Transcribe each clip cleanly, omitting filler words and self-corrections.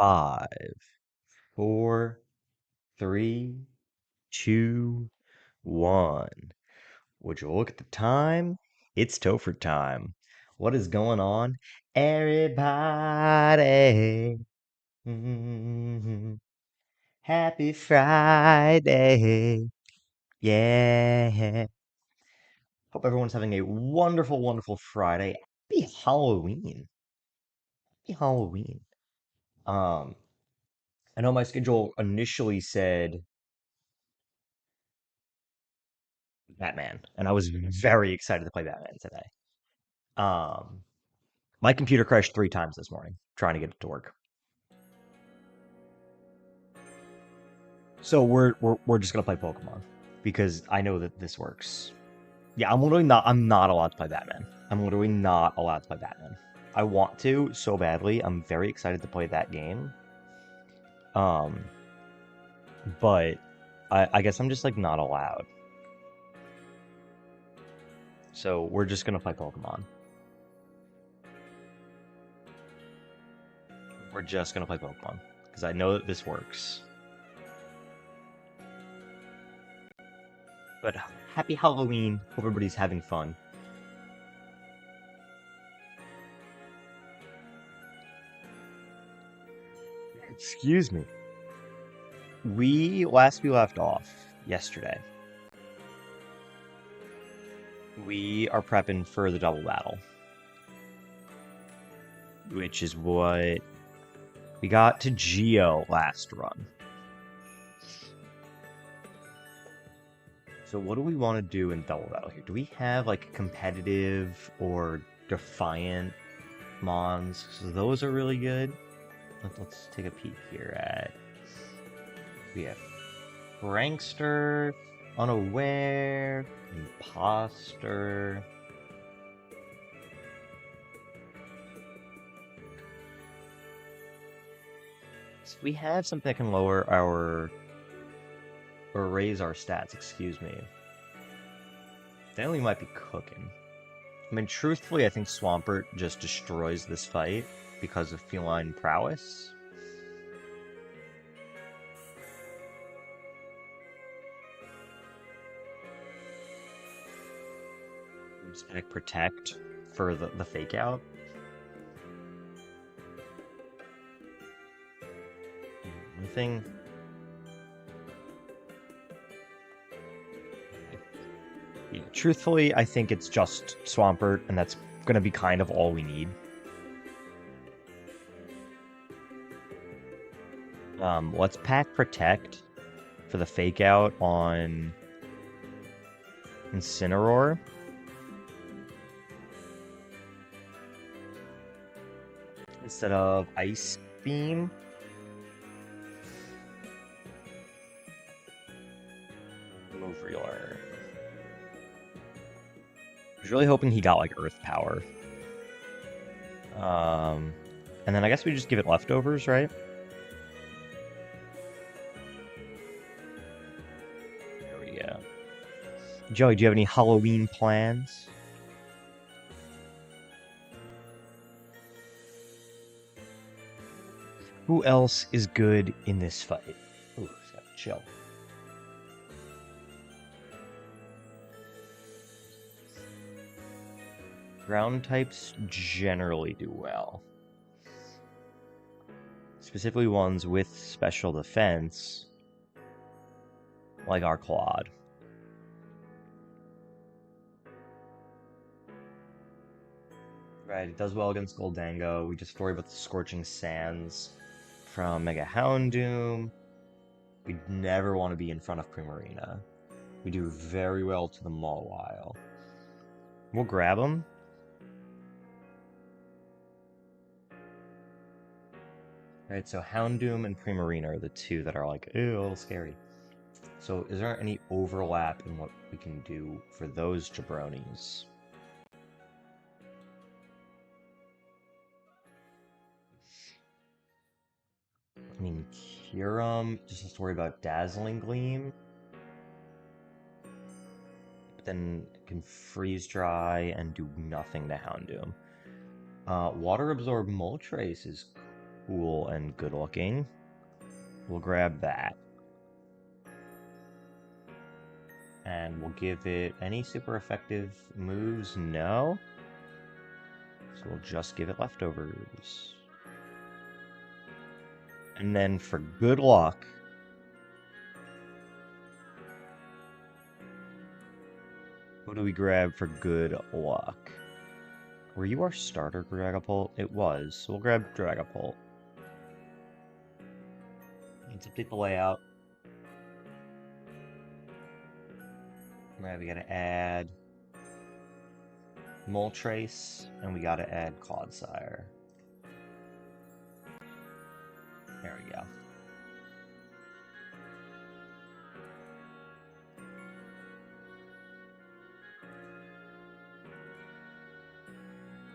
Five, four, three, two, one. Would you look at the time? It's Topher time. What is going on? Everybody. Happy Friday. Yeah. Hope everyone's having a wonderful, wonderful Friday. Happy Halloween. Happy Halloween. Um, I know my schedule initially said Batman, and I was very excited to play Batman today. Um, my computer crashed 3 times this morning trying to get it to work. So we're just gonna play Pokemon because I know that this works. Yeah, I'm not allowed to play Batman. I'm literally not allowed to play Batman. I want to so badly. I'm very excited to play that game. Um, but I guess I'm just like not allowed. So we're just gonna play Pokemon. We're just gonna play Pokemon because I know that this works. But happy Halloween. Hope everybody's having fun. Excuse me. We left off yesterday. We are prepping for the double battle, which is what we got to Geo last run. So what do we want to do in double battle here? Do we have like competitive or defiant mons? So those are really good. Let's take a peek here at. We have Prankster, Unaware, Imposter. So we have something that can lower our or raise our stats, excuse me. Then we might be cooking. I mean, truthfully, I think Swampert just destroys this fight because of feline prowess. Just gonna protect for the fake out. One thing. Yeah, truthfully, I think it's just Swampert, and that's gonna be kind of all we need. Let's pack Protect for the fake out on Incineroar. Instead of Ice Beam. Move Reeler. I was really hoping he got like Earth Power. And then I guess we just give it leftovers, right? There we go. Joey, do you have any Halloween plans? Who else is good in this fight? Ooh, chill. Ground types generally do well. Specifically ones with special defense, like our Claude. Right, it does well against Goldango. We just worry about the Scorching Sands from Mega Houndoom. We never want to be in front of Primarina. We do very well to the Mawile. We'll grab him. Right, so Houndoom and Primarina are the two that are like, ew, a little scary. So is there any overlap in what we can do for those jabronis? I mean, Kyurem just has to worry about Dazzling Gleam. But then it can freeze dry and do nothing to Houndoom. Water Absorb Moltres is cool and good looking. We'll grab that. And we'll give it any super effective moves? No. So we'll just give it leftovers. And then for good luck, what do we grab for good luck? Were you our starter Dragapult? It was. So we'll grab Dragapult. Let's update the layout. Right, we gotta add Moltres, and we gotta add Clodsire. There we go.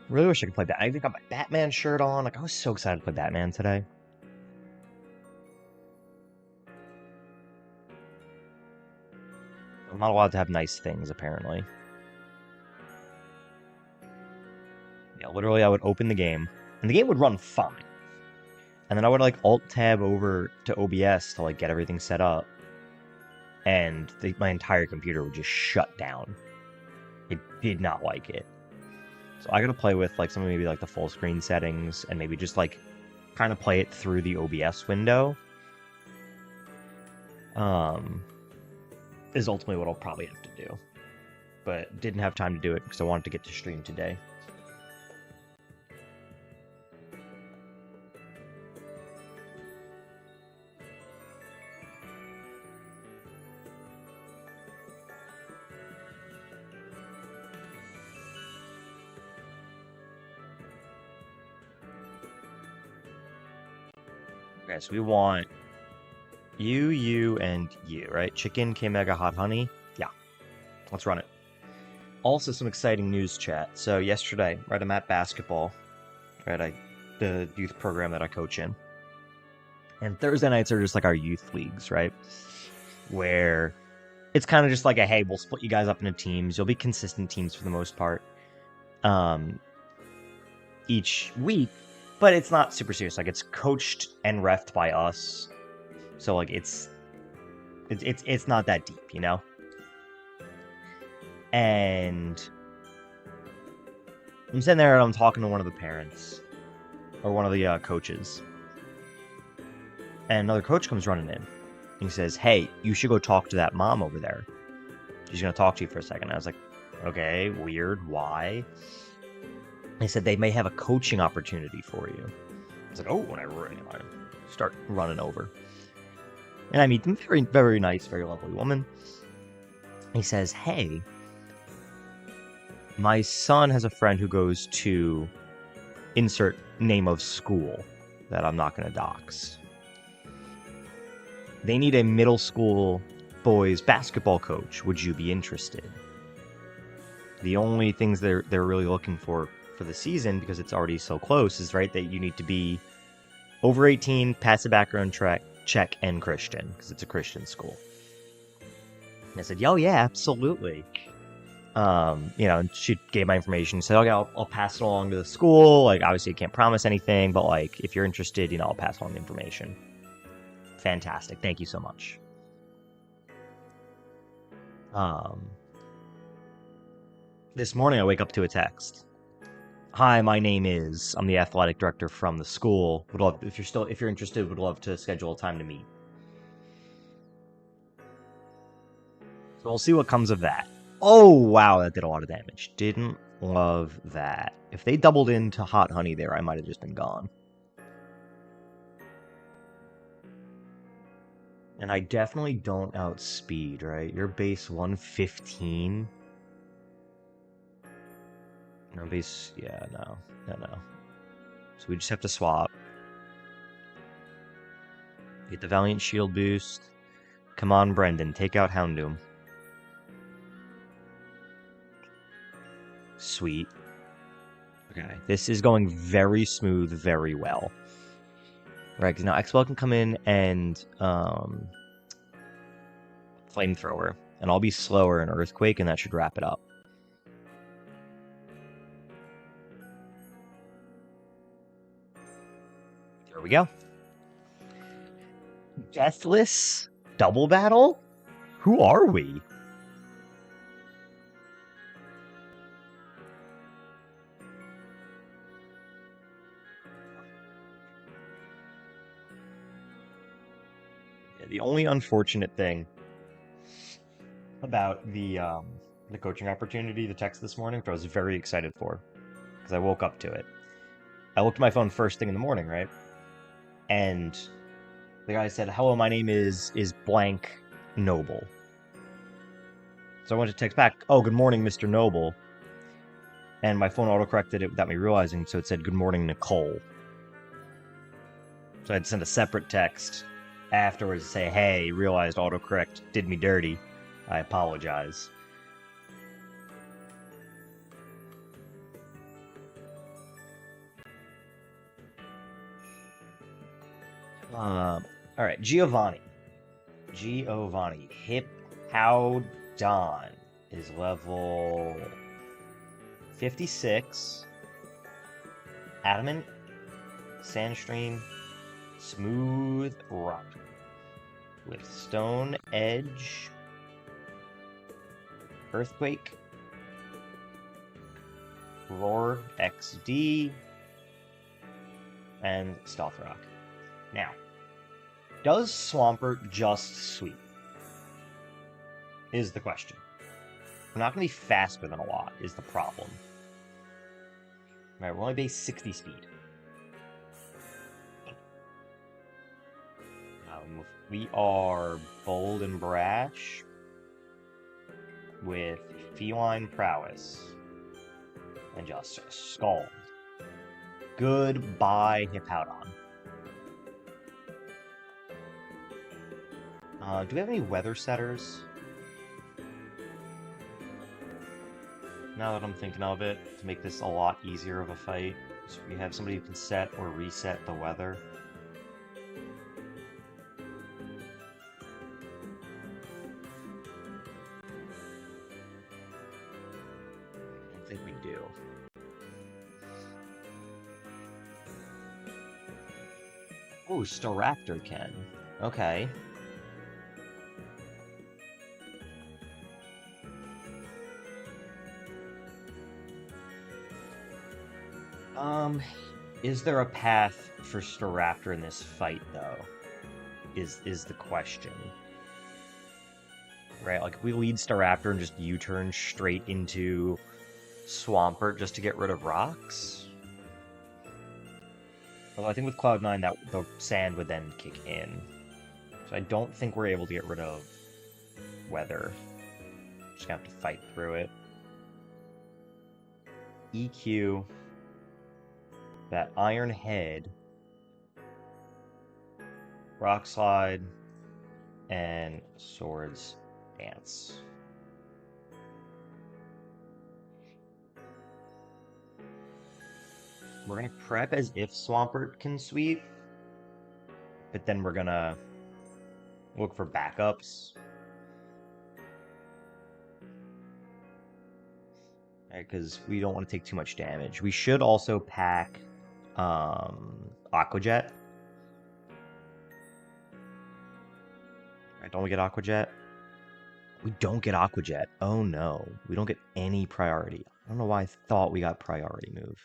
Really wish I could play that. I even got my Batman shirt on. Like, I was so excited to play Batman today. I'm not allowed to have nice things, apparently. Yeah, literally, I would open the game, and the game would run fine. And then I would, like, Alt-Tab over to OBS to, like, get everything set up. And my entire computer would just shut down. It did not like it. So I gotta play with, like, some of maybe, like, the full screen settings, and maybe just, like, kind of play it through the OBS window. Is ultimately what I'll probably have to do. But didn't have time to do it because I wanted to get to stream today. Okay, so we want you, and you, right? Chicken, K-Mega, Hot Honey. Yeah, let's run it. Also, some exciting news, chat. So yesterday, right, I'm at basketball, right? The youth program that I coach in. And Thursday nights are just like our youth leagues, right? Where it's kind of just like a, hey, we'll split you guys up into teams. You'll be consistent teams for the most part. Each week, but it's not super serious. Like, it's coached and reffed by us. So, like, it's not that deep, you know? And I'm sitting there and I'm talking to one of the parents, or one of the coaches. And another coach comes running in. He says, hey, you should go talk to that mom over there. She's going to talk to you for a second. I was like, okay, weird, why? He said they may have a coaching opportunity for you. I was like, oh, when I start running over. And I meet them, very, very nice, very lovely woman. He says, hey, my son has a friend who goes to insert name of school that I'm not going to dox. They need a middle school boys basketball coach. Would you be interested? The only things they're really looking for the season, because it's already so close, is right that you need to be over 18, pass a background check, and Christian, because it's a Christian school. And I said, oh yeah, absolutely. And she gave my information. Said, okay, I'll pass it along to the school. Like, obviously, I can't promise anything, but like, if you're interested, I'll pass along the information. Fantastic. Thank you so much. This morning I wake up to a text. Hi, my name is. I'm the athletic director from the school. Would love, if you're interested, would love to schedule a time to meet. So we'll see what comes of that. Oh, wow, that did a lot of damage. Didn't love that. If they doubled into Hot Honey there, I might have just been gone. And I definitely don't outspeed, right? You're base 115. No base, yeah, no. So we just have to swap. Get the Valiant Shield boost. Come on, Brendan, take out Houndoom. Sweet. Okay, this is going very smooth, very well. Right, because now X-Bell can come in and Flamethrower, and I'll be slower in Earthquake, and that should wrap it up. we go. Deathless double battle? Who are we? The only unfortunate thing about the coaching opportunity, the text this morning, which I was very excited for, because I woke up to it. I looked at my phone first thing in the morning, right? And the guy said, "Hello, my name is blank Noble." So I went to text back, "Oh, good morning, Mr. Noble." And my phone autocorrected it without me realizing, so it said, "Good morning, Nicole." So I had to send a separate text afterwards to say, "Hey, realized autocorrect did me dirty. I apologize." All right, Giovanni. Hippowdon is level 56. Adamant, Sandstream, Smooth Rock. With Stone Edge, Earthquake, Roar XD, and Stealth Rock. Now, does Swampert just sweep? Is the question. We're not going to be faster than a lot, is the problem. All right, we're only base 60 speed. We are bold and brash with feline prowess and just scald. Goodbye, Hippowdon. Do we have any weather setters? Now that I'm thinking of it, to make this a lot easier of a fight, so we have somebody who can set or reset the weather. I think we do. Oh, Staraptor can. Okay. Is there a path for Staraptor in this fight, though? Is the question. Right, like if we lead Staraptor and just U-turn straight into Swampert just to get rid of rocks? Although I think with Cloud9 that the sand would then kick in. So I don't think we're able to get rid of weather. Just gonna have to fight through it. EQ. That Iron Head, Rock Slide, and Swords Dance. We're going to prep as if Swampert can sweep, but then we're going to look for backups. Because we don't want to take too much damage. We should also pack Aqua Jet. Right, don't we get Aqua Jet? We don't get Aqua Jet. Oh no, we don't get any priority. I don't know why I thought we got priority move.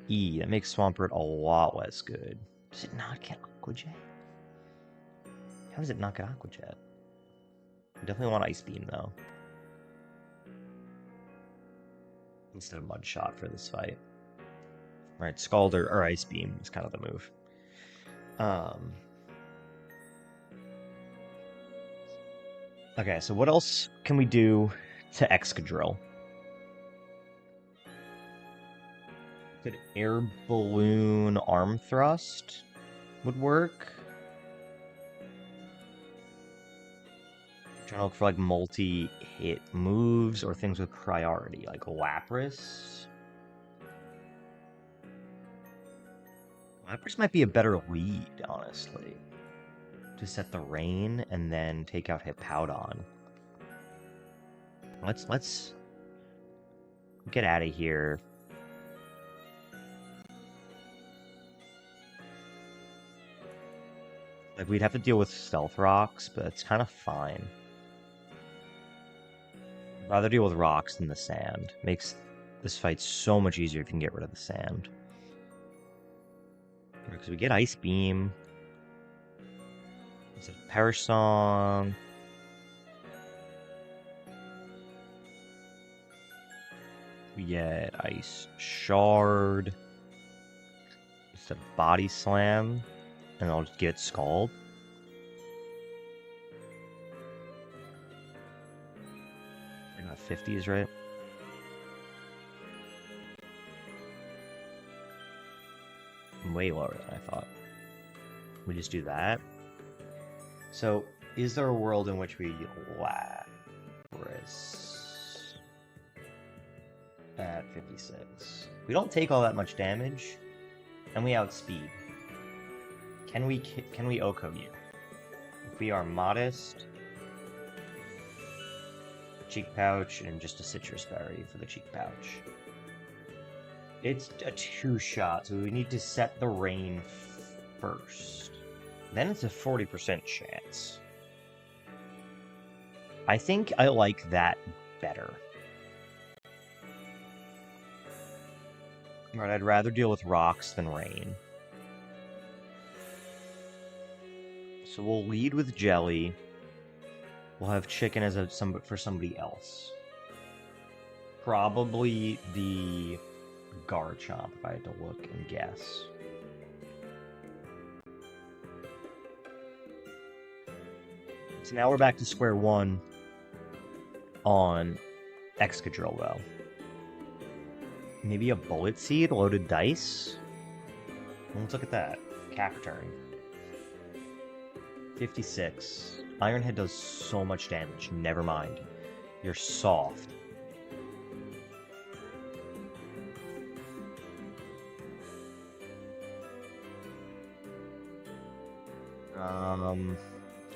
E, that makes Swampert a lot less good. Does it not get Aqua Jet? How does it not get Aqua Jet? I definitely want Ice Beam though. Instead of Mud Shot for this fight. Right, Scald or Ice Beam is kind of the move. Okay, so what else can we do to Excadrill? Could Air Balloon Arm Thrust would work. Trying to look for like multi-hit moves or things with priority, like Lapras. Lapras might be a better lead, honestly. To set the rain and then take out Hippowdon. Let's get out of here. Like, we'd have to deal with stealth rocks, but it's kind of fine. I'd rather deal with rocks than the sand. Makes this fight so much easier if you can get rid of the sand. Because we get Ice Beam. Is it Perish Song? We get Ice Shard. Instead of Body Slam. And I'll just get Scald. I got 50s, right? I'm way lower than I thought. We just do that. So, is there a world in which we Lapras at 56? We don't take all that much damage, and we outspeed. Can we Oko you? If we are modest, cheek pouch, and just a citrus berry for the cheek pouch. It's a 2-shot, so we need to set the rain first. Then it's a 40% chance. I think I like that better. Right, I'd rather deal with rocks than rain. So we'll lead with Jelly. We'll have Chicken as for somebody else. Probably the Garchomp, if I had to look and guess. So now we're back to square one on Excadrill, though. Maybe a Bullet Seed, loaded dice? Let's look at that. Cacturn. 56. Iron Head does so much damage. Never mind. You're soft.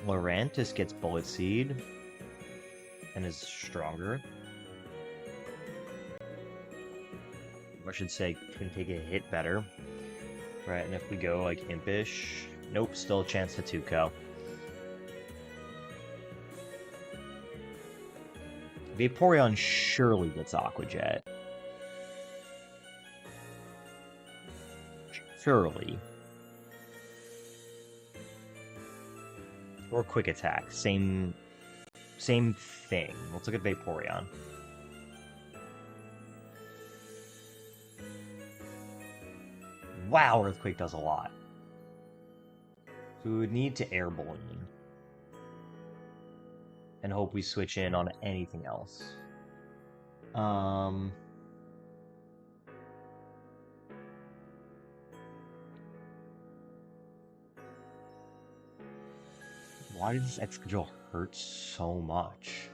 Lurantis gets Bullet Seed and is stronger. I should say, can take a hit better. Right, and if we go like Impish, nope, still a chance to 2-ko. Vaporeon surely gets Aqua Jet. Surely. Or Quick Attack. Same thing. Let's look at Vaporeon. Wow, Earthquake does a lot. So we would need to Air Balloon. And hope we switch in on anything else. Why does Excadrill hurt so much?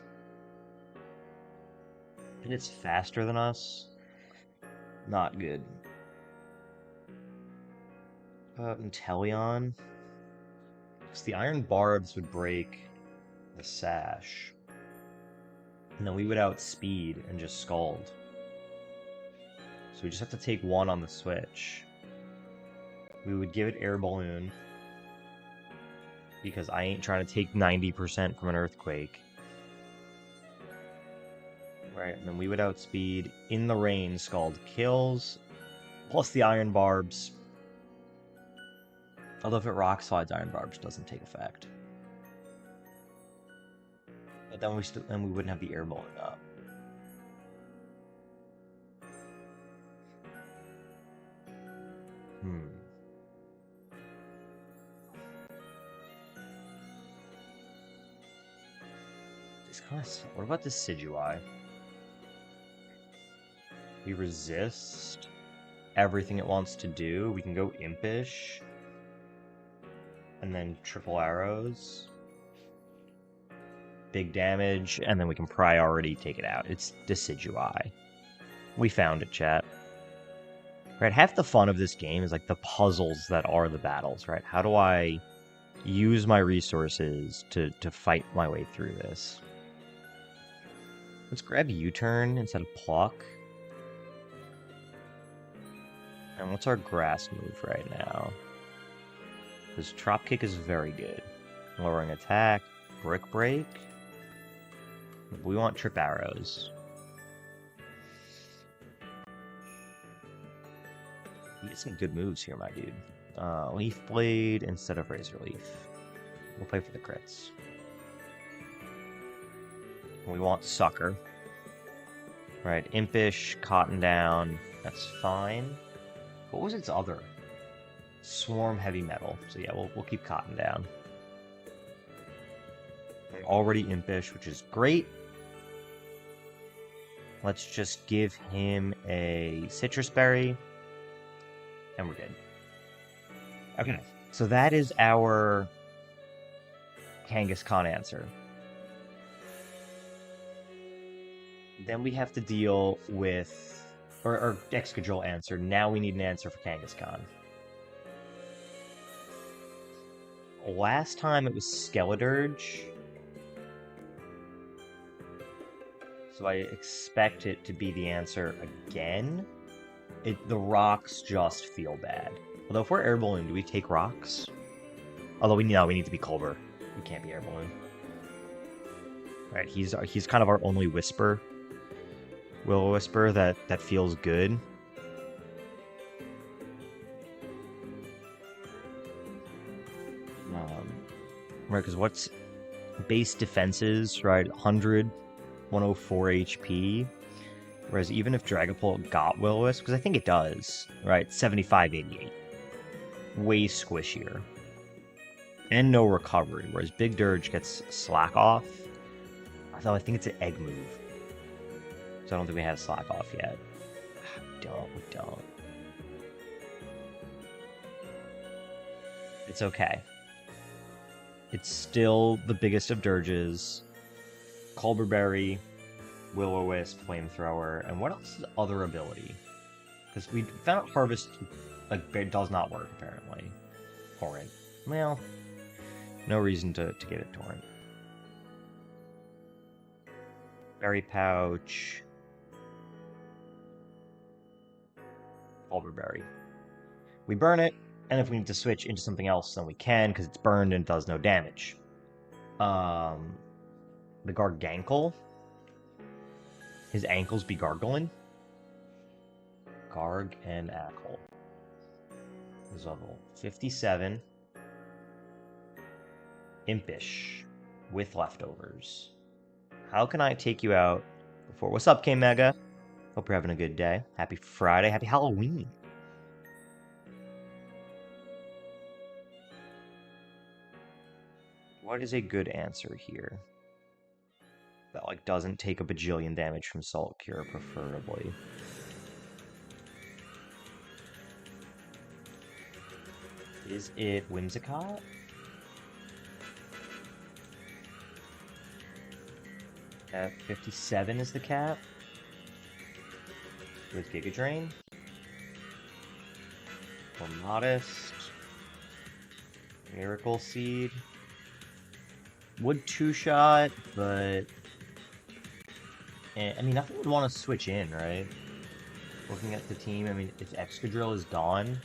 And it's faster than us? Not good. Inteleon? Because the Iron Barbs would break the Sash. And then we would outspeed and just Scald. So we just have to take one on the switch. We would give it Air Balloon. Because I ain't trying to take 90% from an Earthquake. Right, and then we would outspeed. In the rain, Scald kills. Plus the Iron Barbs. Although if it Rock Slides, Iron Barbs doesn't take effect. But then we wouldn't have the Air Balloon up. What about this Decidueye? We resist everything it wants to do. We can go Impish. And then triple arrows. Big damage. And then we can priority take it out. It's Decidueye. We found it, chat. Right, half the fun of this game is like the puzzles that are the battles, right? How do I use my resources to fight my way through this? Let's grab U-turn instead of Pluck. And what's our grass move right now? Because Drop Kick is very good. Lowering attack, Brick Break. We want Trip Arrows. You get some good moves here, my dude. Leaf Blade instead of Razor Leaf. We'll play for the crits. We want Sucker. Right, Impish, Cotton Down. That's fine. What was its other? Swarm Heavy Metal. So yeah, we'll keep Cotton Down. We're already Impish, which is great. Let's just give him a Citrus Berry. And we're good. Okay, so that is our Kangaskhan answer. Then we have to deal with, or Excadrill answer. Now we need an answer for Kangaskhan. Last time it was Skeledirge. So I expect it to be the answer again. The rocks just feel bad. Although if we're Air Balloon, do we take rocks? Although we need to be Culver. We can't be Air Balloon. Right, he's kind of our only Whisper. Will-O-Wisper that feels good. Right, because what's base defenses, right? 100, 104 HP. Whereas even if Dragapult got Will-O-Wisp, because I think it does, right? 75, 88. Way squishier. And no recovery, whereas Big Dirge gets Slack Off. Although I think it's an egg move. So I don't think we have Slack Off yet. We don't. It's okay. It's still the biggest of Dirges. Culber Berry, Will-O-Wisp, Flamethrower, and what else is other ability? Because we found out Harvest does not work, apparently. Torrent. Well, no reason to give it Torrent. Berry Pouch. Berry. We burn it, and if we need to switch into something else, then we can, because it's burned and does no damage. The Gargankle. His ankles be gargling. Garg and Ackle. His level 57. Impish. With leftovers. How can I take you out before? What's up, K-Mega? Hope you're having a good day. Happy Friday. Happy Halloween. What is a good answer here? That, doesn't take a bajillion damage from Salt Cure, preferably. Is it Whimsicott? At 57 is the cap. With Giga Drain. Or Modest. Miracle Seed. Would two-shot, but... I mean, nothing would want to switch in, right? Looking at the team, I mean, if Excadrill is gone...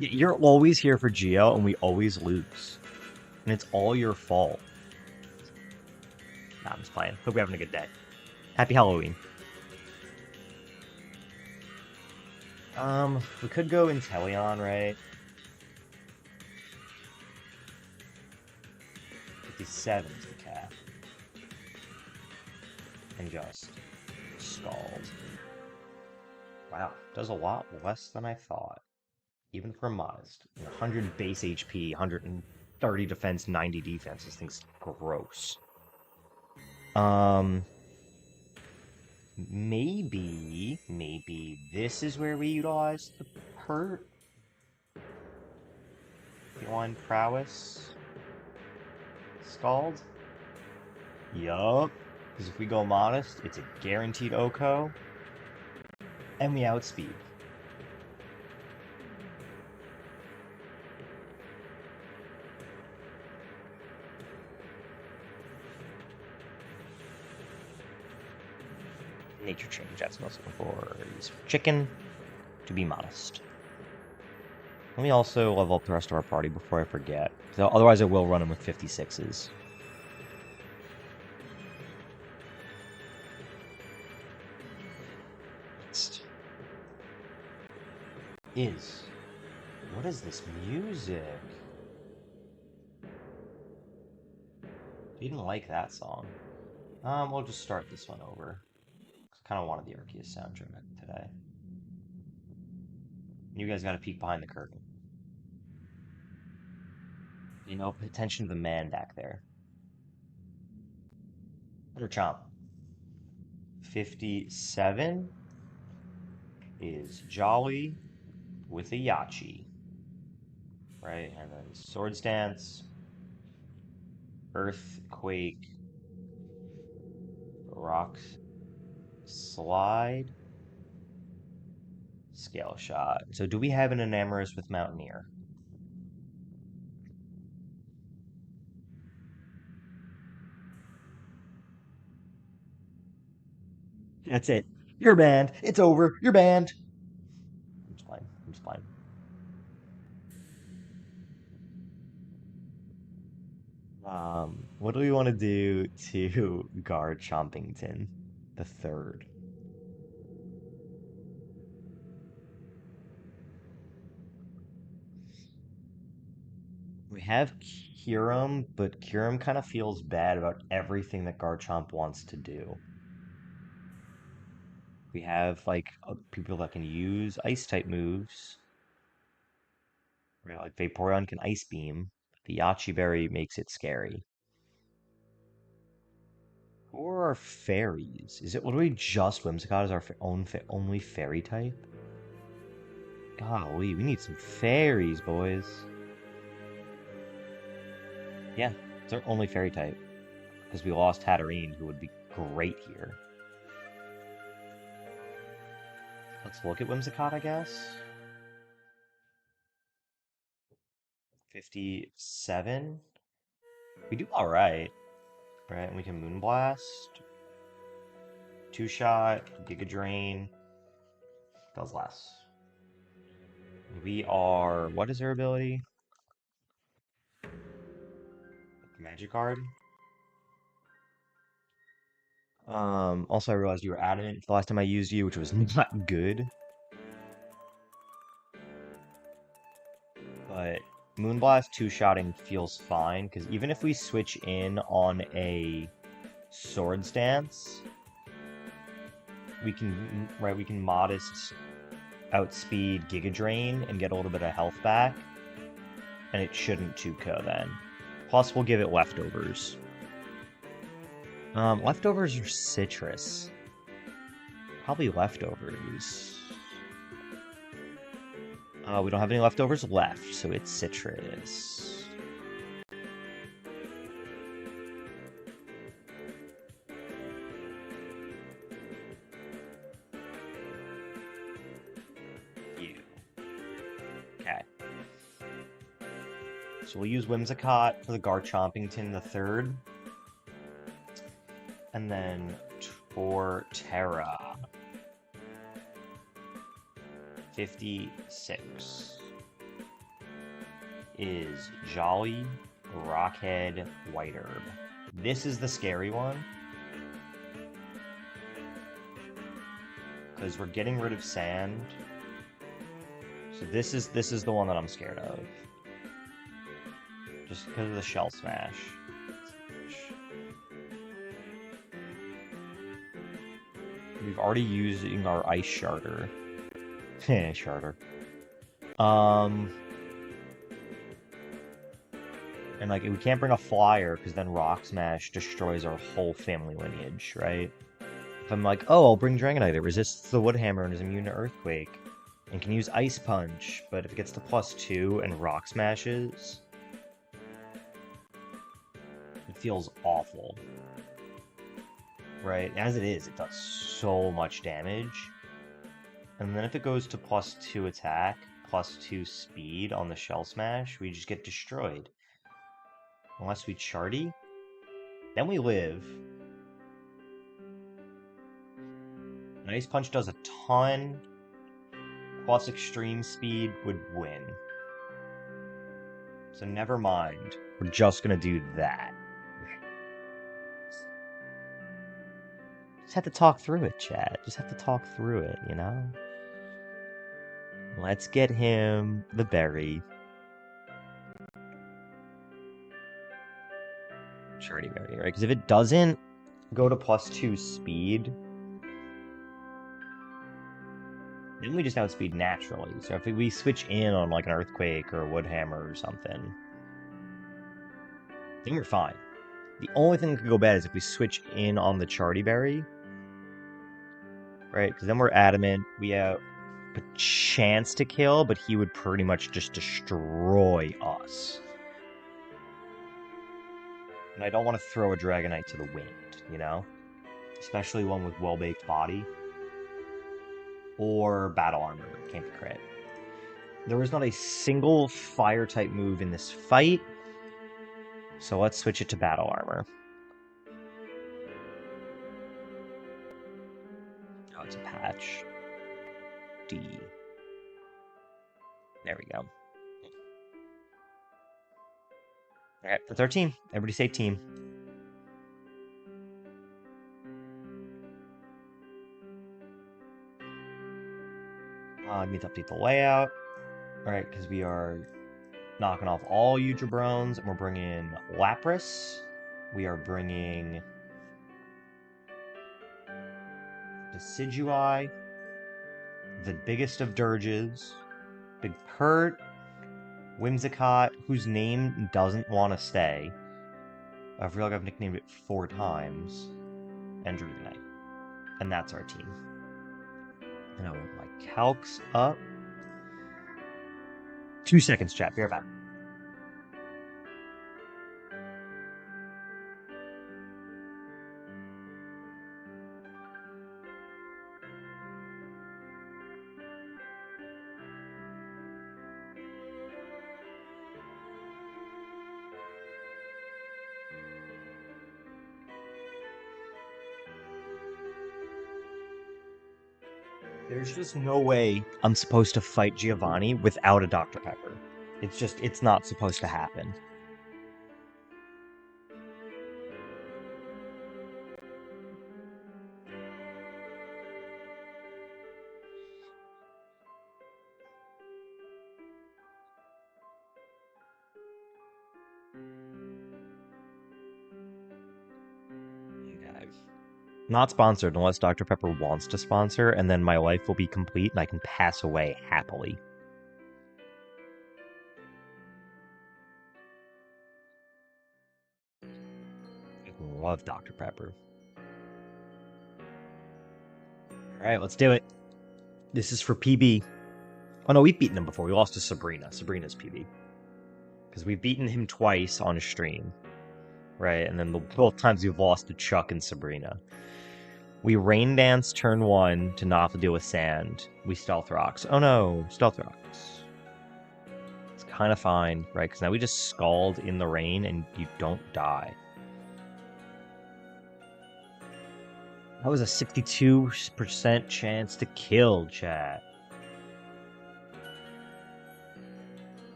You're always here for Geo, and we always lose. And it's all your fault. Nah, I'm just playing. Hope you're having a good day. Happy Halloween. We could go Inteleon, right? 57 is the cap. And just Scald. Wow, does a lot less than I thought. Even for Modest. 100 base HP, 130 defense, 90 defense. This thing's gross. Maybe this is where we utilize the Hurt. Feline Prowess. Scald. Yup. Because if we go Modest, it's a guaranteed OHKO. And we outspeed. Nature change, that's what I was looking for. Use chicken to be Modest. Let me also level up the rest of our party before I forget. So otherwise I will run them with 56s. Next is... What is this music? Didn't like that song. We'll just start this one over. I kind of wanted the Arceus soundtrack today. You guys got to peek behind the curtain. You know, pay attention to the man back there. Better chomp. 57 is Jolly with a Yachi. Right? And then Swords Dance, Earthquake, Rock Slide, Scale Shot. So do we have an Enamorous with Mountaineer? That's it. You're banned. It's over. You're banned. I'm just playing. I'm just playing. What do we want to do to guard Chompington the third? We have Kyurem, but Kyurem kind of feels bad about everything that Garchomp wants to do. We have like people that can use ice type moves. Right, like Vaporeon can Ice Beam. The Yachi Berry makes it scary. Who are our fairies? Is it literally just Whimsicott as our only fairy type? Golly, we need some fairies, boys. Yeah, it's our only fairy type. Because we lost Hatterene, who would be great here. Let's look at Whimsicott, I guess. 57. We do alright. Right, and we can Moonblast. Two-Shot, Giga Drain. Does less. We are... What is our ability? Magic Card. Also I realized you were adamant the last time I used you, which was not good. But Moonblast two-shotting feels fine, because even if we switch in on a Swords Dance, we can modest outspeed Giga Drain and get a little bit of health back, and it shouldn't 2-ko then. Plus, we'll give it leftovers. Leftovers are citrus. Probably leftovers. We don't have any leftovers left, so it's citrus. Okay. So we'll use Whimsicott for the Garchompington the third. And then Torterra. 56 is Jolly, Rockhead, White Herb. This is the scary one. Because we're getting rid of sand. So this is the one that I'm scared of. Just because of the Shell Smash. We've already using our Ice Sharder. Sharder. And like we can't bring a flyer because then Rock Smash destroys our whole family lineage, right? If I'm like, oh, I'll bring Dragonite, it resists the Wood Hammer and is immune to Earthquake, and can use Ice Punch, but if it gets to +2 and Rock Smashes, it feels awful. Right? As it is, it does so much damage. And then if it goes to +2 attack, +2 speed on the Shell Smash, we just get destroyed. Unless we Charty, then we live. An Ice Punch does a ton, plus extreme speed would win. So never mind. We're just gonna do that. Just have to talk through it, chat. Just have to talk through it, you know? Let's get him the berry. Charity berry, right? Because if it doesn't go to +2 speed, then we just outspeed naturally. So if we switch in on like an Earthquake or a Woodhammer or something, then we're fine. The only thing that could go bad is if we switch in on the Charity Berry, right? Because then we're adamant. We have a chance to kill, but he would pretty much just destroy us. And I don't want to throw a Dragonite to the wind, you know? Especially one with well-baked body. Or Battle Armor, can't be crit. There was not a single Fire-type move in this fight, so let's switch it to Battle Armor. Oh, it's a patch. D. There we go. Alright, that's our team. Everybody say team. I need to update the layout. Alright, because we are knocking off all Udribrones, and we're bringing Lapras. We are bringing Decidueye, the biggest of Dirges, Big Pert, Whimsicott, whose name doesn't want to stay. I feel like I've nicknamed it 4 times. And Dragonite. And that's our team. And I want my calcs up. 2 seconds, chat. Be right back. There's just no way I'm supposed to fight Giovanni without a Dr. Pepper. It's not supposed to happen. Not sponsored unless Dr. Pepper wants to sponsor, and then my life will be complete and I can pass away happily. I love Dr. Pepper. Alright, let's do it. This is for PB. Oh no, we've beaten him before. We lost to Sabrina. Sabrina's PB. Because we've beaten him twice on stream. Right, and then both times we've lost to Chuck and Sabrina. We Rain Dance turn 1 to not have to deal with sand. We Stealth Rocks. Oh no, Stealth Rocks. It's kind of fine, right? Because now we just Scald in the rain and you don't die. That was a 62% chance to kill, chat.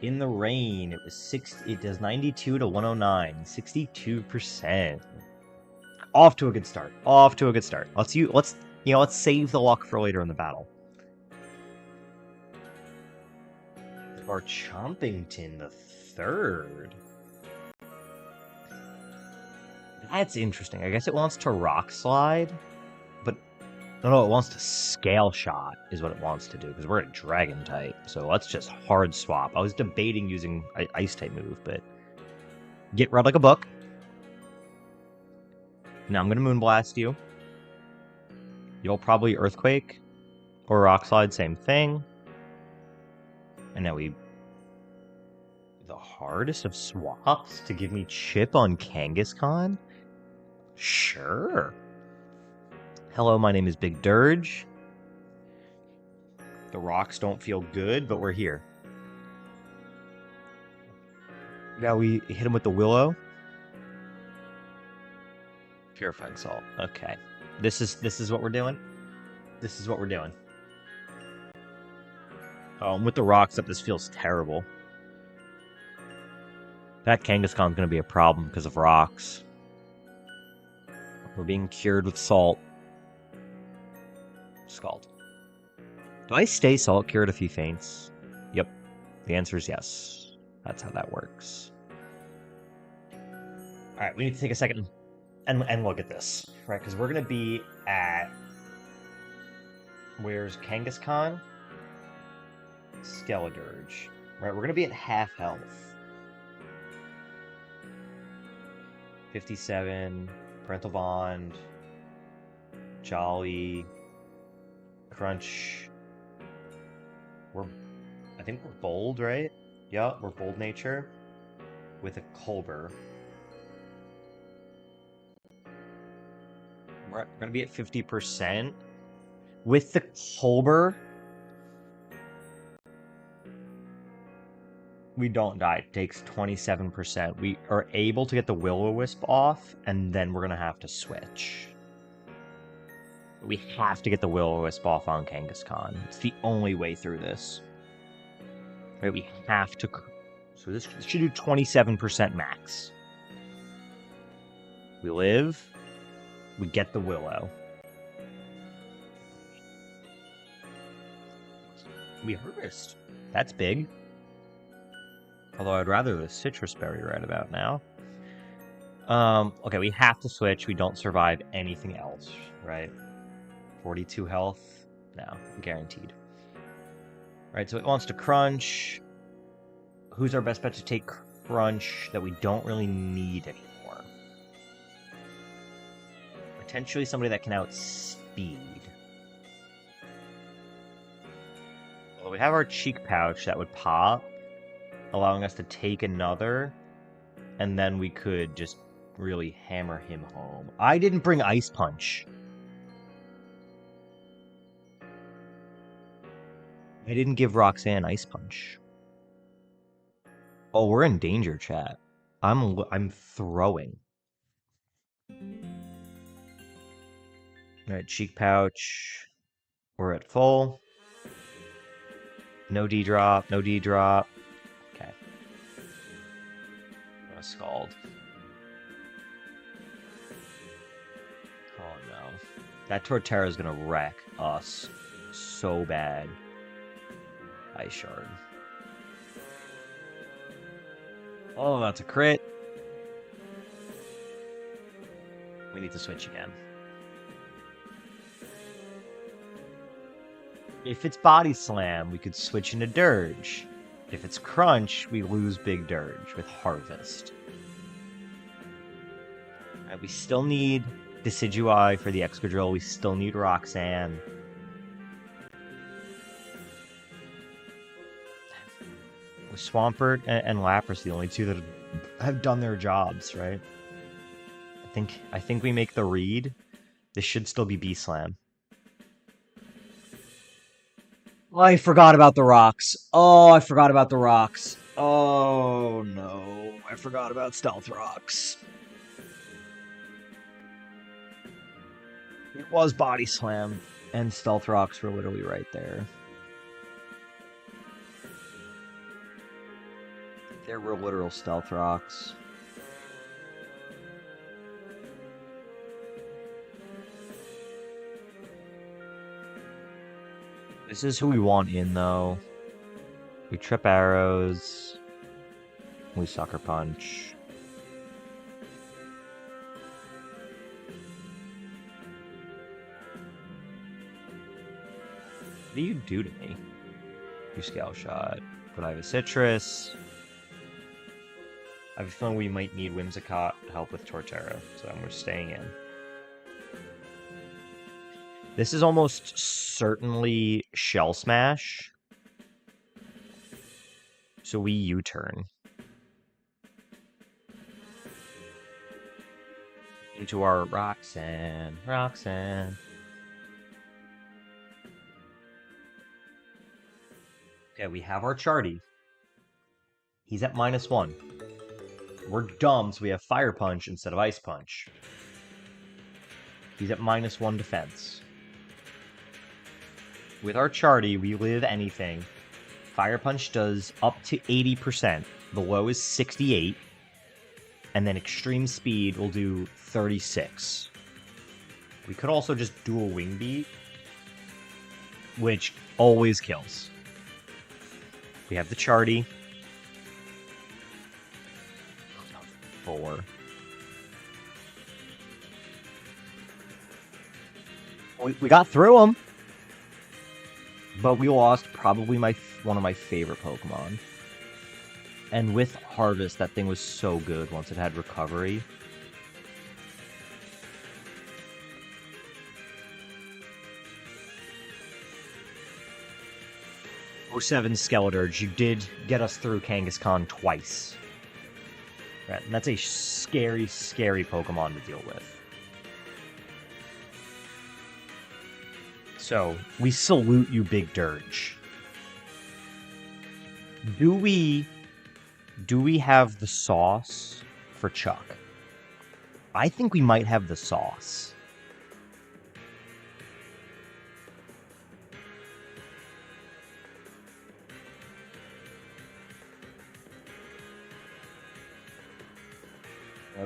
In the rain, it was it does 92 to 109, 62%. Off to a good start. Off to a good start. Let's save the luck for later in the battle. Our Chompington the 3rd. That's interesting. I guess it wants to Rock Slide, but no, it wants to Scale Shot is what it wants to do because we're a Dragon type. So let's just hard swap. I was debating using an Ice type move, but get read like a book. Now I'm going to Moonblast you. You'll probably Earthquake or Rock Slide, same thing. And now the hardest of swaps to give me chip on Kangaskhan? Sure. Hello, my name is Big Dirge. The rocks don't feel good, but we're here. Now we hit him with the Willow. Purifying Salt. Okay. This is what we're doing? This is what we're doing. With the rocks up, this feels terrible. That Kangaskhan's going to be a problem because of rocks. We're being cured with salt. Scald. Do I stay salt cured if he faints? Yep. The answer is yes. That's how that works. Alright, we need to take a second and look at this, right? Because we're going to be at... Where's Kangaskhan? Skeledirge. Right, we're going to be at half health. 57, Parental Bond, Jolly, Crunch. I think we're bold, right? Yeah, we're bold nature with a Colbur. We're going to be at 50%. With the Colbur, we don't die. It takes 27%. We are able to get the Will-O-Wisp off, and then we're going to have to switch. We have to get the Will-O-Wisp off on Kangaskhan. It's the only way through this. Right, we have to... So this should do 27% max. We live. We get the Willow. We harvest. That's big. Although I'd rather the citrus berry right about now. Okay, we have to switch. We don't survive anything else, right? 42 health. No, guaranteed. Right, so it wants to crunch. Who's our best bet to take crunch that we don't really need anymore? Potentially somebody that can outspeed. Well, we have our cheek pouch that would pop, allowing us to take another, and then we could just really hammer him home. I didn't bring Ice Punch. I didn't give Roxanne Ice Punch. Oh, we're in danger, chat. I'm throwing. Alright, cheek pouch. We're at full. No D-drop, no D-drop. Okay. I'm gonna Scald. Oh no. That Torterra is gonna wreck us so bad. Ice Shard. Oh, that's a crit. We need to switch again. If it's Body Slam, we could switch into Dirge. If it's Crunch, we lose Big Dirge with Harvest. Right, we still need Decidueye for the Excadrill. We still need Roxanne. With Swampert and Lapras, the only two that have done their jobs, right? I think we make the read. This should still be B-Slam. Oh, I forgot about the rocks. Oh, I forgot about the rocks. Oh, no. I forgot about Stealth Rocks. It was Body Slam, and Stealth Rocks were literally right there. There were literal Stealth Rocks. This is who we want in, though. We trip arrows. We Sucker Punch. What do you do to me? You Scale Shot. But I have a Citrus. I have a feeling we might need Whimsicott to help with Torterra, so we're staying in. This is almost certainly Shell Smash. So we U-turn. Into our Roxanne. Roxanne. Okay, we have our Charty. He's at -1. We're dumb, so we have Fire Punch instead of Ice Punch. He's at -1 defense. With our Charty, we live anything. Fire Punch does up to 80%. The low is 68. and then extreme speed will do 36. We could also just do a wing beat, which always kills. We have the Charty. 4. We got through them, but we lost probably one of my favorite Pokemon. And with Harvest, that thing was so good once it had recovery. '07 Skeleturge, you did get us through Kangaskhan twice. Right, and that's a scary, scary Pokemon to deal with. So, we salute you, Big Dirge. Do we have the sauce for Chuck? I think we might have the sauce.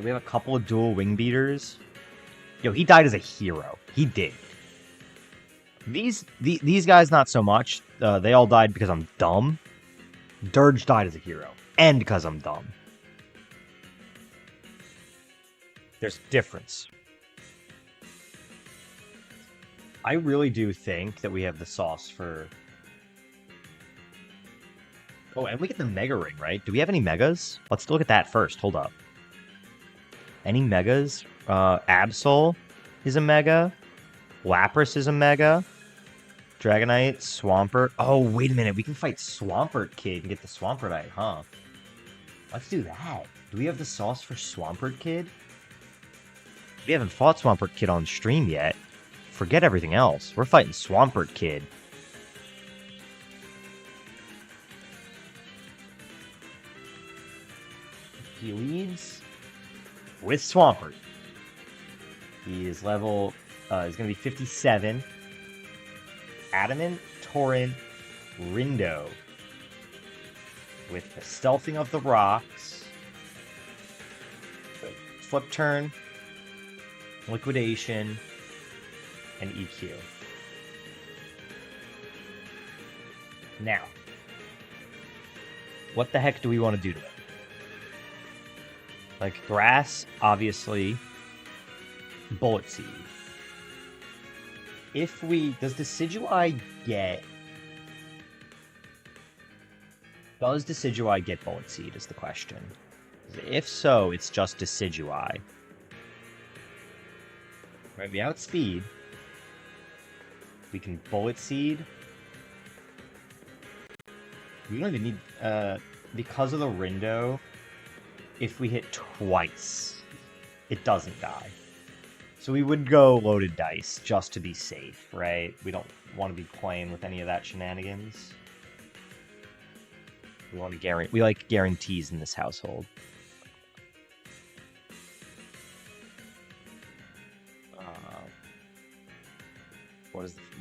We have a couple of dual wing beaters. Yo, he died as a hero. He did. These guys, not so much. They all died because I'm dumb. Dirge died as a hero. And because I'm dumb. There's a difference. I really do think that we have the sauce for... Oh, and we get the Mega Ring, right? Do we have any Megas? Let's look at that first. Hold up. Any Megas? Absol is a Mega. Lapras is a Mega. Dragonite, Swampert. Oh, wait a minute. We can fight Swampert Kid and get the Swampertite, huh? Let's do that. Do we have the sauce for Swampert Kid? We haven't fought Swampert Kid on stream yet. Forget everything else. We're fighting Swampert Kid. He leads with Swampert. He is level... he's going to be 57. Adamant, Torrent, Rindo. With the Stealthing of the Rocks. Flip Turn. Liquidation. And EQ. Now. What the heck do we want to do to it? Like, Grass, obviously. Bullet Seed. If we... Does Decidueye get... Does Decidueye get Bullet Seed is the question. If so, it's just Decidueye. Right, we outspeed. We can Bullet Seed. We don't even need... because of the Rindo, if we hit twice, it doesn't die. So we would go loaded dice just to be safe, right? We don't want to be playing with any of that shenanigans. We want to we like guarantees in this household.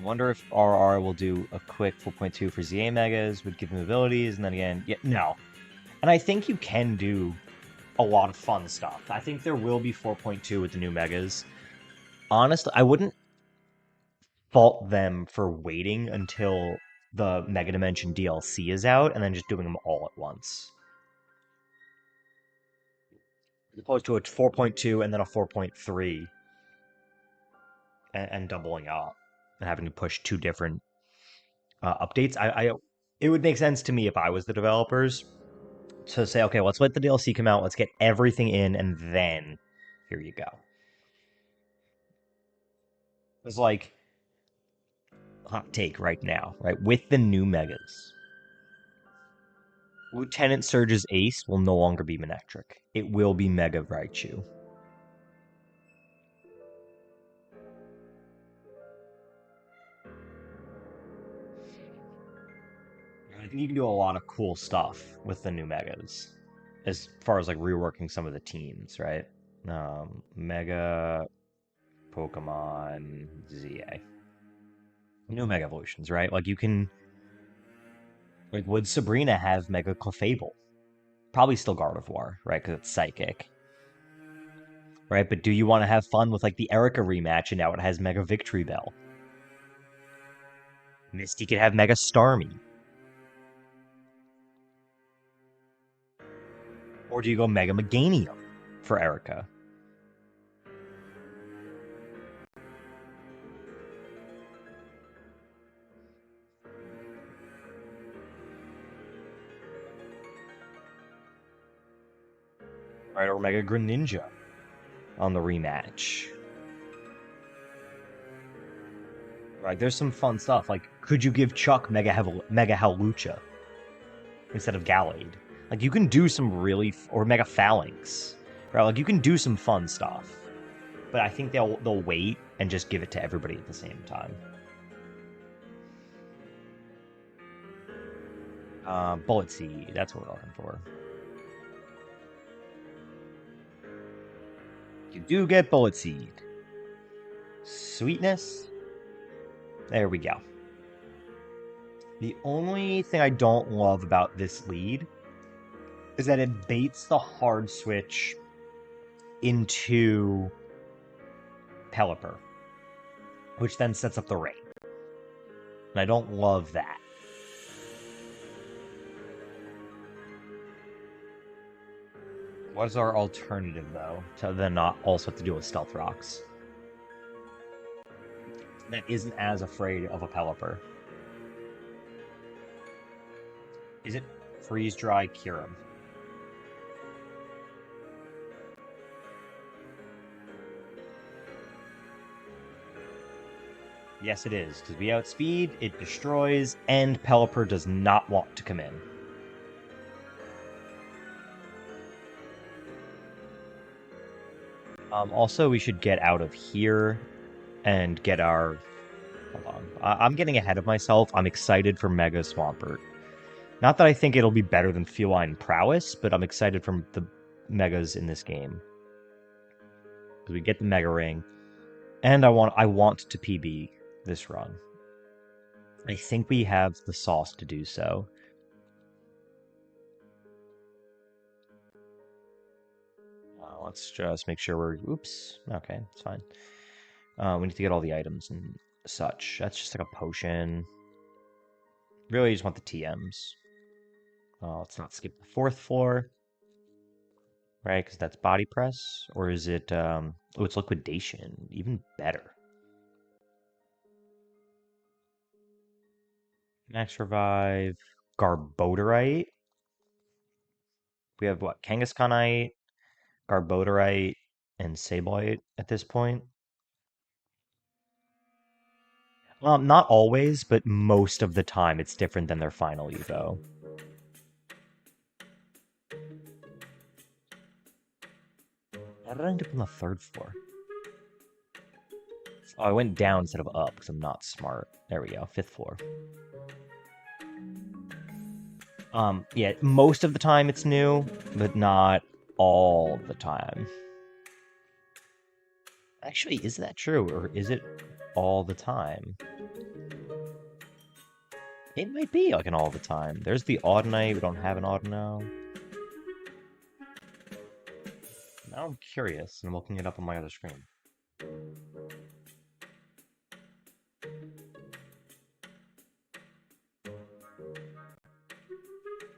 Wonder if RR will do a quick 4.2 for ZA Megas, would give him abilities, and then again, yeah, no. And I think you can do a lot of fun stuff. I think there will be 4.2 with the new Megas. Honestly, I wouldn't fault them for waiting until the Mega Dimension DLC is out and then just doing them all at once. As opposed to a 4.2 and then a 4.3 and doubling up and having to push two different updates. It would make sense to me if I was the developers to say, okay, let's let the DLC come out, let's get everything in, and then here you go. It's like, hot take right now, right? With the new Megas, Lieutenant Surge's Ace will no longer be Manectric. It will be Mega Raichu. I think you can do a lot of cool stuff with the new Megas. As far as like reworking some of the teams, right? Mega Pokemon ZA. New Mega Evolutions, right? Like you can... would Sabrina have Mega Clefable? Probably still Gardevoir, right? Because it's Psychic. Right, but do you want to have fun with, like, the Erica rematch, and now it has Mega Victory Bell? Misty could have Mega Starmie. Or do you go Mega Meganium for Erica? Right, or Mega Greninja on the rematch. Right, there's some fun stuff. Like, could you give Chuck Mega Hawlucha instead of Gallade? Like, you can do some really... Or Mega Phalanx. Right, like, you can do some fun stuff. But I think they'll wait and just give it to everybody at the same time. Bullet Seed, that's what we're looking for. You do get Bullet Seed. Sweetness. There we go. The only thing I don't love about this lead is that it baits the hard switch into Pelipper, which then sets up the rain. And I don't love that. What is our alternative, though, to then not also have to deal with Stealth Rocks? That isn't as afraid of a Pelipper. Is it Freeze Dry Kyurem? Yes, it is, because we outspeed, it destroys, and Pelipper does not want to come in. Also, we should get out of here and get our... Hold on. I'm getting ahead of myself. I'm excited for Mega Swampert. Not that I think it'll be better than Feline Prowess, but I'm excited for the Megas in this game. Because we get the Mega Ring. And I want to PB this run. I think we have the sauce to do so. Let's just make sure we're... Oops. Okay, it's fine. We need to get all the items and such. That's just like a potion. Really, you just want the TMs. Let's not skip the 4th floor. Right, because that's body press. Or is it... Oh, it's liquidation. Even better. Max Revive. Garbodorite. We have, what? Kangaskhanite, Garbodorite, and Sableye at this point. Not always, but most of the time it's different than their final Evo. How did I end up on the 3rd floor? Oh, I went down instead of up because I'm not smart. There we go, 5th floor. Yeah, most of the time it's new, but not all the time. Actually, is that true, or is it all the time? It might be like an all the time. There's the Audinite. We don't have an Audino. Now I'm curious, and I'm looking it up on my other screen.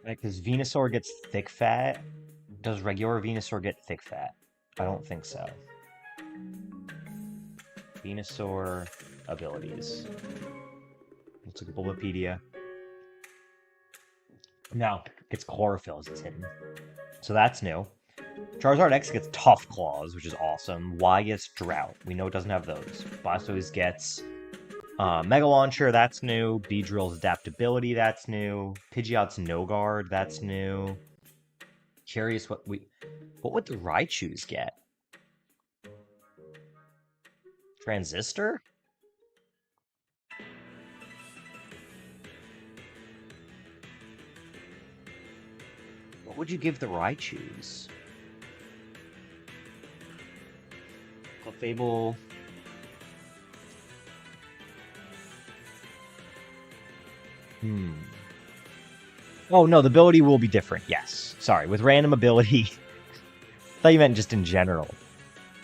Right, because Venusaur gets thick fat. Does regular Venusaur get thick fat? I don't think so. Venusaur abilities. Let's look at Bulbapedia. No, it's Chlorophyll as it's hidden. So that's new. Charizard X gets Tough Claws, which is awesome. Y gets Drought. We know it doesn't have those. Blastoise gets Mega Launcher, that's new. Beedrill's Adaptability, that's new. Pidgeot's No Guard, that's new. Curious what would the Raichus get? Transistor? What would you give the Raichus? Clefable. Oh, no, the ability will be different. Yes. Sorry, with random ability. I thought you meant just in general.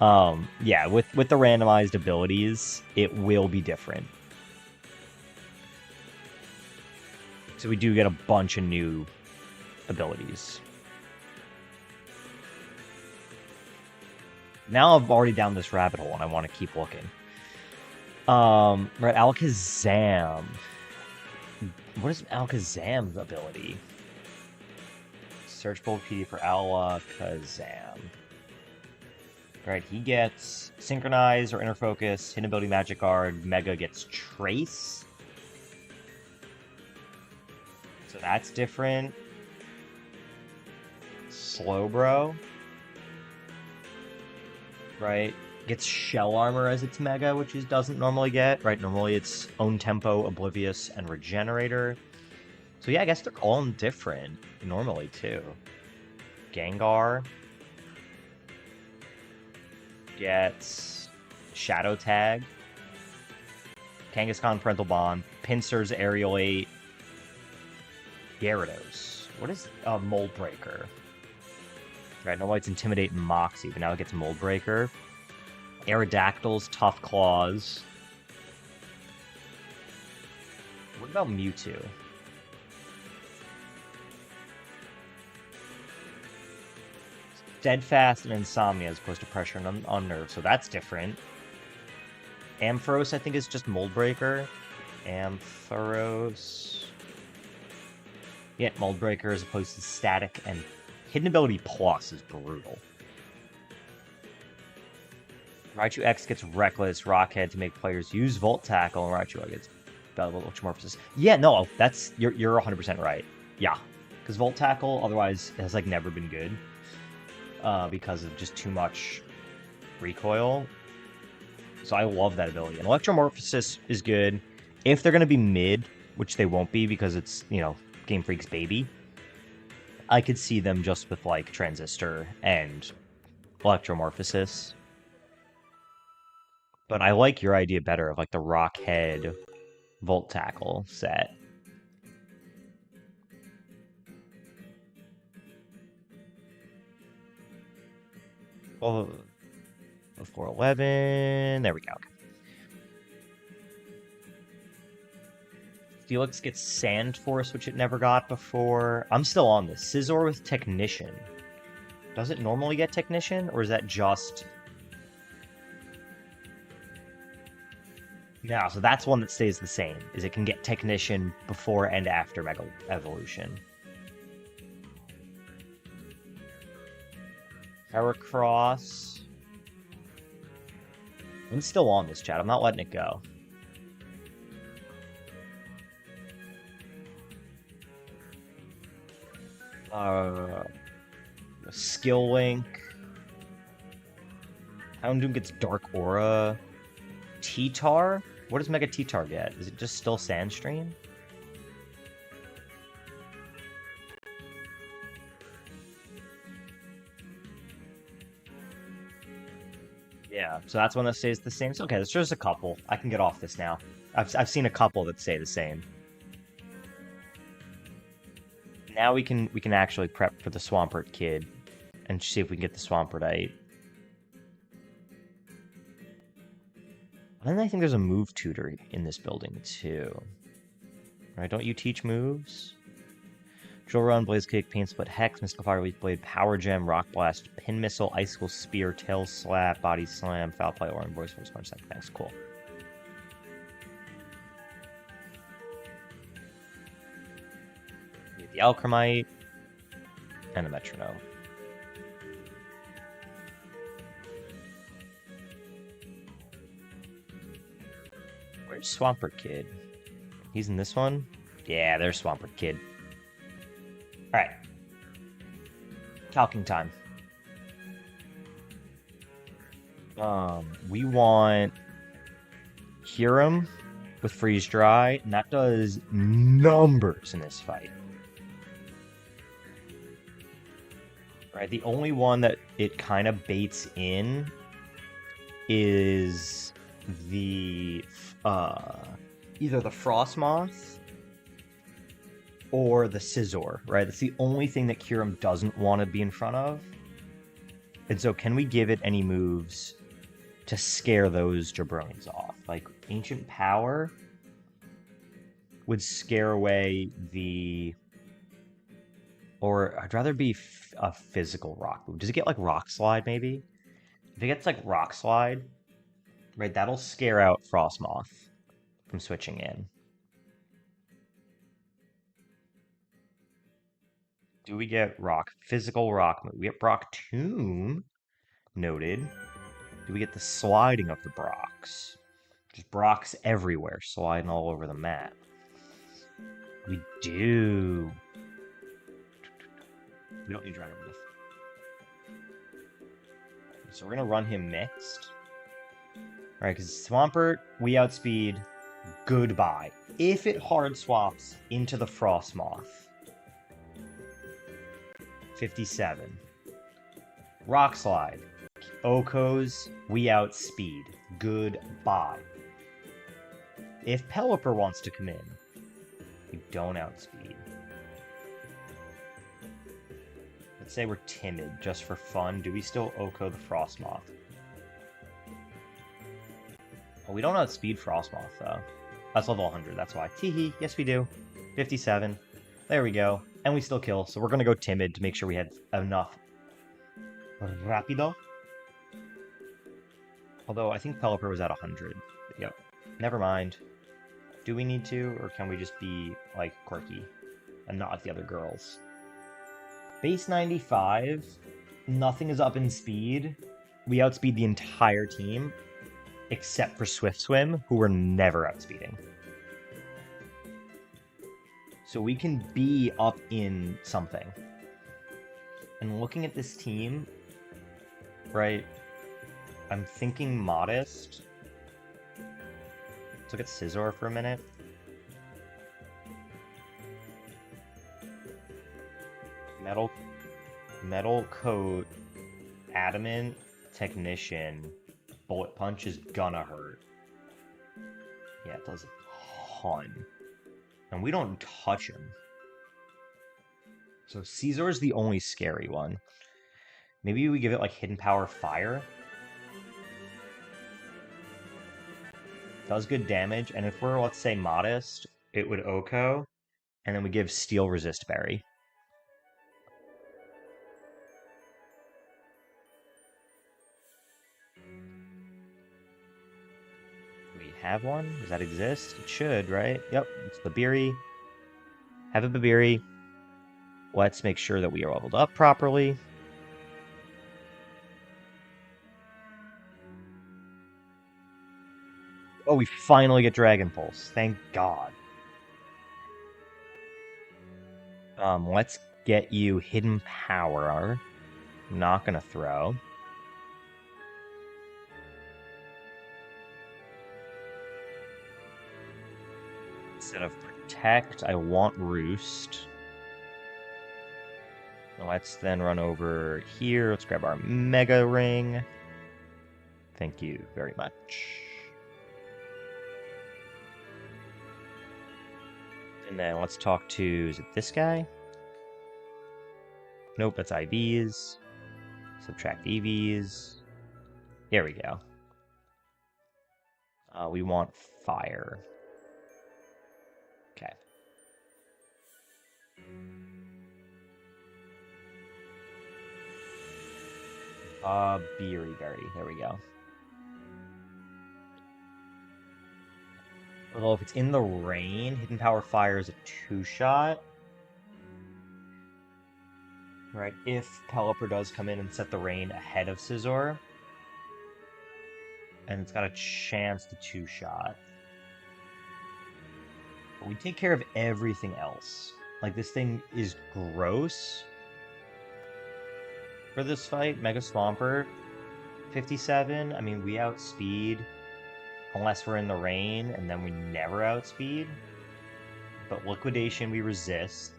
Yeah, with the randomized abilities, it will be different. So we do get a bunch of new abilities. Now I'm already down this rabbit hole and I want to keep looking. Right, Alakazam. What is Alakazam's ability? Search Bulbapedia for Alakazam. Right, he gets Synchronize or Inner Focus, Hidden Ability Magic Guard, Mega gets Trace. So that's different. Slowbro. Right, gets Shell Armor as its Mega, which it doesn't normally get. Right, normally it's Own Tempo, Oblivious, and Regenerator. So yeah, I guess they're all different normally too. Gengar gets Shadow Tag, Kangaskhan Parental Bond, Pincers Aerial 8, Gyarados. What is Mold Breaker? Right, normally it's Intimidate and Moxie, but now it gets Mold Breaker. Aerodactyls, Tough Claws. What about Mewtwo? Steadfast and Insomnia as opposed to Pressure and Unnerve, so that's different. Ampharos, I think, is just Mold Breaker. Ampharos. Yeah, Mold Breaker as opposed to Static, and Hidden Ability Plus is brutal. Raichu X gets Reckless, Rockhead to make players use Volt Tackle, and Raichu gets Ultramorphosis. Yeah, no, that's you're 100% right. Yeah, because Volt Tackle otherwise has like never been good. Because of just too much recoil. So I love that ability. And Electromorphosis is good. If they're going to be mid, which they won't be because it's, you know, Game Freak's baby, I could see them just with, like, Transistor and Electromorphosis. But I like your idea better of, like, the Rockhead Volt Tackle set. Well, 411. There we go. Felix gets Sand Force, which it never got before. I'm still on this. Scizor with Technician. Does it normally get Technician, or is that just... No, so that's one that stays the same, is it can get Technician before and after Mega Evolution. Heracross. I'm still on this, chat. I'm not letting it go. Skill Link. Houndoom gets Dark Aura. T-Tar? What does Mega T-Tar get? Is it just still Sandstream? Yeah, so that's one that stays the same. So, okay, there's just a couple. I can get off this now. I've seen a couple that stay the same. Now we can actually prep for the Swampert kid and see if we can get the Swampertite. And then I think there's a move tutor in this building too. Right? Don't you teach moves? Drill Run, Blaze Kick, Pain Split, Hex, Mystical Fire, Leaf Blade, Power Gem, Rock Blast, Pin Missile, Icicle Spear, Tail Slap, Body Slam, Foul Play, Orange Voice, Force Punch, Second. Thanks, cool. The Alchemite, and the Metronome. Where's Swampert Kid? He's in this one? Yeah, there's Swampert Kid. Alright. Talking time. We want Hiram with Freeze Dry, and that does numbers in this fight. Right, the only one that it kind of baits in is the either the Frostmoth or the Scizor, right? That's the only thing that Kyurem doesn't want to be in front of. And so can we give it any moves to scare those jabronis off? Like Ancient Power would scare away the... Or I'd rather be a physical rock move. Does it get like Rock Slide maybe? If it gets like Rock Slide, right, that'll scare out Frostmoth from switching in. Do we get physical rock move? We get Brock Tomb, noted. Do we get the sliding of the Brocks? Just Brocks everywhere, sliding all over the map. We do. We don't need Dragon Breath. So we're gonna run him mixed. Alright, because Swampert, we outspeed. Goodbye. If it hard swaps into the Frostmoth. 57. Rock Slide. Okos, we outspeed. Goodbye. If Pelipper wants to come in, we don't outspeed. Let's say we're timid, just for fun. Do we still Oko the Frostmoth? Well, we don't outspeed Frostmoth, though. That's level 100, that's why. Teehee, yes we do. 57. There we go. And we still kill, so we're gonna go timid to make sure we had enough Rapido. Although, I think Pelipper was at 100. Yep. Never mind. Do we need to, or can we just be, like, quirky? And not like the other girls? Base 95. Nothing is up in speed. We outspeed the entire team. Except for Swift Swim, who we're never outspeeding. So we can be up in something. And looking at this team, right, I'm thinking Modest. Let's look at Scizor for a minute. Metal Coat, Adamant, Technician, Bullet Punch is gonna hurt. Yeah, it does a ton. And we don't touch him. So Scizor's the only scary one. Maybe we give it like Hidden Power Fire. Does good damage, and if we're, let's say, Modest, it would Oko, and then we give Steel Resist Berry. We have one? Does that exist? It should, right? Yep, it's Babiri. Have a Babiri. Let's make sure that we are leveled up properly. Oh, we finally get Dragon Pulse. Thank God. Let's get you Hidden Power. I'm not gonna throw. Instead of Protect, I want Roost. Let's then run over here. Let's grab our Mega Ring. Thank you very much. And then let's talk to, is it this guy? Nope, that's IVs. Subtract EVs. Here we go. We want fire. Okay. Beery Berry. There we go. Although if it's in the rain, Hidden Power Fire is a 2-shot. Right, if Pelipper does come in and set the rain ahead of Scizor. And it's got a chance to 2-shot. But we take care of everything else. Like, this thing is gross. For this fight, Mega Swampert, 57. I mean, we outspeed. Unless we're in the rain, and then we never outspeed. But Liquidation, we resist.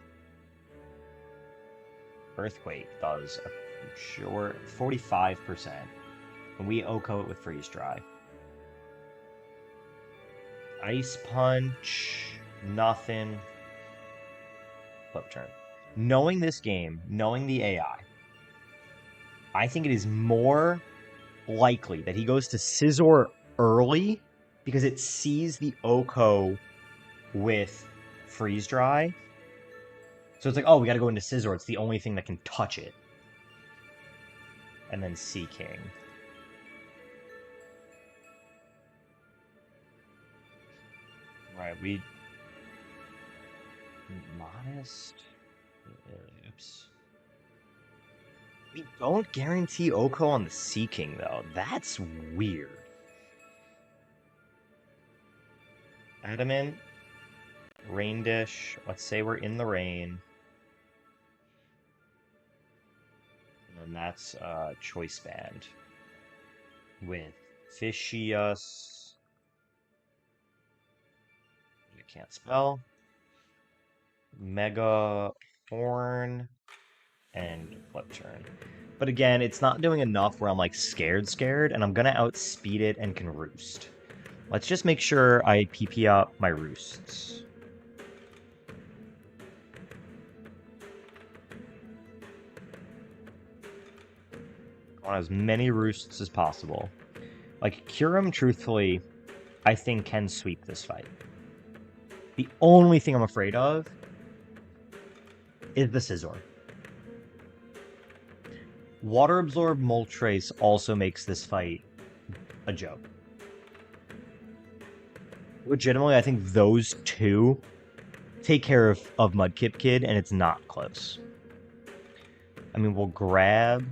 Earthquake does a short 45%. And we Oko it with Freeze Dry. Ice Punch, nothing. Flip turn. Knowing this game, knowing the AI, I think it is more likely that he goes to Scizor early because it sees the Oko with Freeze Dry. So it's like, oh, we got to go into Scizor. It's the only thing that can touch it. And then Sea King. Right, we... Modest? Oops. We don't guarantee Oko on the Sea King, though. That's weird. Adamant. Rain Dish. Let's say we're in the rain. And then that's Choice Band. With Fishius. I can't spell. Mega Horn. And Flip Turn. But again, it's not doing enough where I'm like scared, and I'm gonna outspeed it and can roost. Let's just make sure I PP up my roosts. I want as many roosts as possible. Like, Kyurem, truthfully, I think can sweep this fight. The only thing I'm afraid of is the Scizor. Water Absorb Moltres also makes this fight a joke. Legitimately, I think those two take care of Mudkip Kid, and it's not close. I mean, we'll grab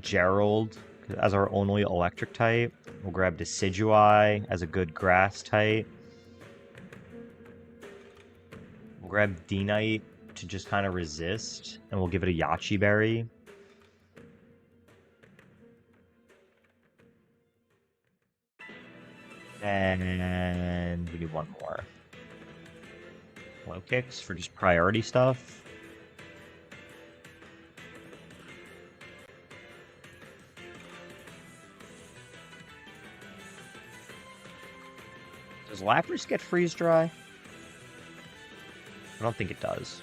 Gerald as our only electric type. We'll grab Decidueye as a good grass type. We'll grab D-Knight to just kind of resist, and we'll give it a Yachi Berry. And we need one more. Low kicks for just priority stuff. Does Lapras get freeze dry? I don't think it does.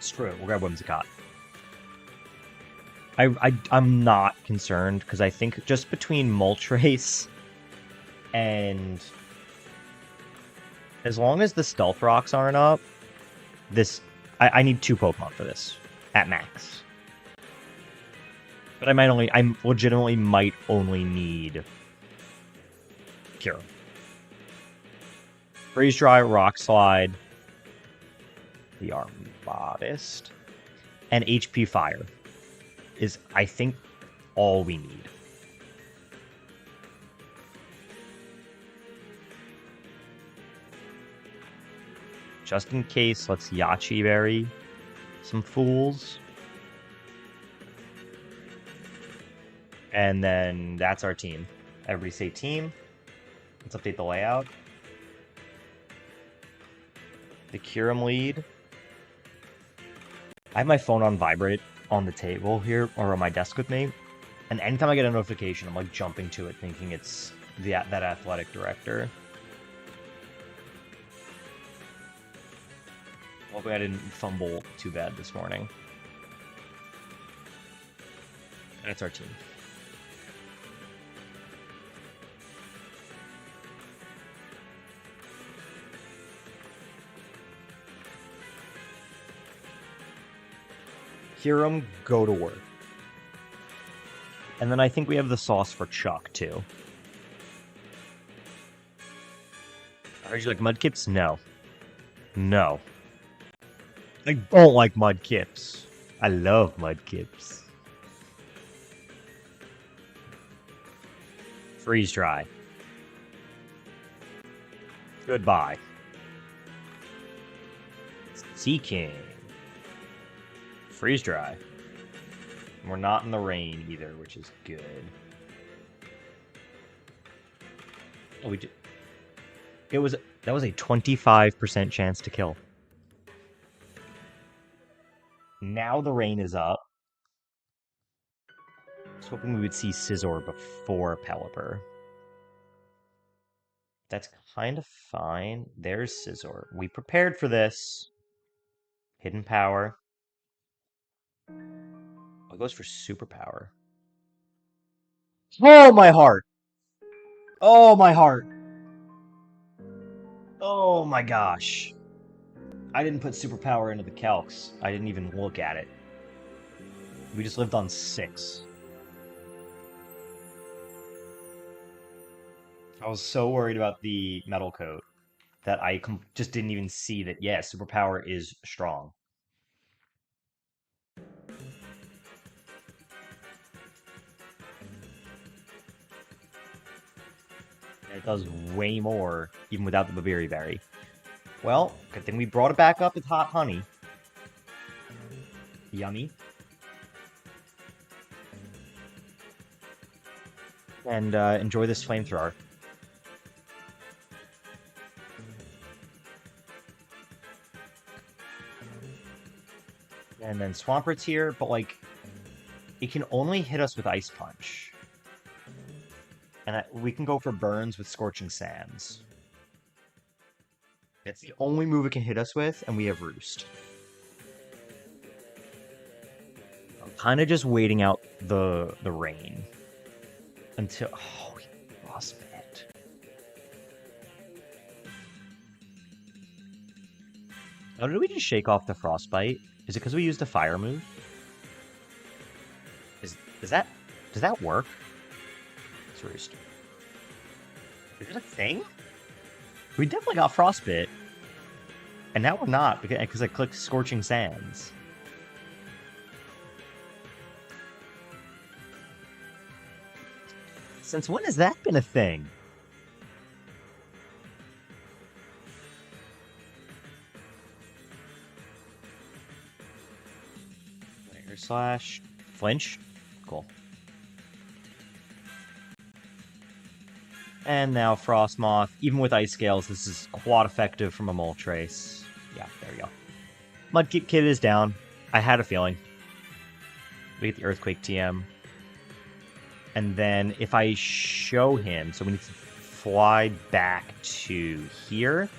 Screw it, we'll grab Whimsicott. I'm not concerned, because I think just between Moltres and... as long as the Stealth Rocks aren't up, I need 2 Pokemon for this, at max. But I legitimately might only need Cure. Freeze Dry, Rock Slide, we are modest, and HP Fire is, I think, all we need. Just in case, let's Yachi Berry some fools. And then that's our team. Everybody say team. Let's update the layout. The Kyurem lead. I have my phone on vibrate on the table here, or on my desk with me, and anytime I get a notification, I'm like jumping to it thinking it's that athletic director. Hopefully I didn't fumble too bad this morning. That's our team. Kyurem, go to work. And then I think we have the sauce for Chuck, too. Are you like Mudkips? No. No. I don't like Mudkips. I love Mudkips. Freeze Dry. Goodbye. Sea King. Freeze Dry. We're not in the rain either, which is good. Oh, that was a 25% chance to kill. Now the rain is up. I was hoping we would see Scizor before Pelipper. That's kind of fine. There's Scizor. We prepared for this. Hidden power. Oh, it goes for superpower. Oh, my heart! Oh, my heart! Oh my gosh. I didn't put superpower into the calcs. I didn't even look at it. We just lived on 6. I was so worried about the metal coat that I just didn't even see that, yeah, superpower is strong. And it does way more, even without the Babiri Berry. Well, good thing we brought it back up with hot honey. Yummy. And enjoy this flamethrower. And then Swampert's here, but like, it can only hit us with Ice Punch. And we can go for burns with Scorching Sands. It's the only move it can hit us with, and we have Roost. I'm kind of just waiting out the rain until... Oh, Frostbite. Oh, did we just shake off the Frostbite? Is it because we used a fire move? Does that work? It's Roost. Is it a thing? We definitely got Frostbite. And now we're not, because I clicked Scorching Sands. Since when has that been a thing? Slash flinch. Cool. And now Frostmoth. Even with Ice Scales, this is quad effective from a Moltres. Yeah, there we go. Mudkip Kid is down. I had a feeling. We get the Earthquake TM. And then if I show him, so we need to fly back to here.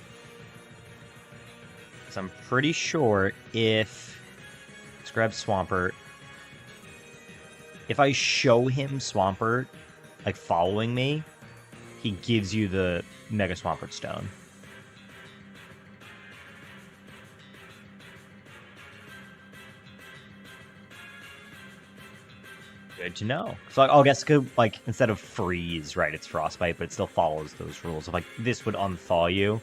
Because I'm pretty sure if... Let's grab Swampert. If I show him Swampert, like following me, he gives you the Mega Swampert Stone. Good to know. So I guess like instead of freeze, right? It's Frostbite, but it still follows those rules of like this would unthaw you.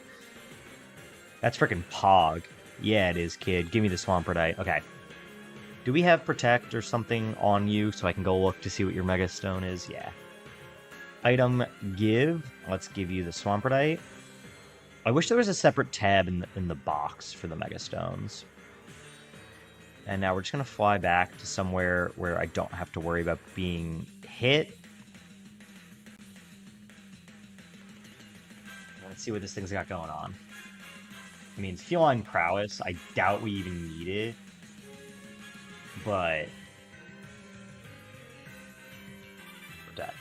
That's freaking Pog. Yeah, it is, kid. Give me the Swampert. Okay. Do we have Protect or something on you so I can go look to see what your Mega Stone is? Yeah. Item give. Let's give you the Swampert. I wish there was a separate tab in the box for the Mega Stones. And now we're just going to fly back to somewhere where I don't have to worry about being hit. Let's see what this thing's got going on. I mean, Feline Prowess, I doubt we even need it. But... Protect.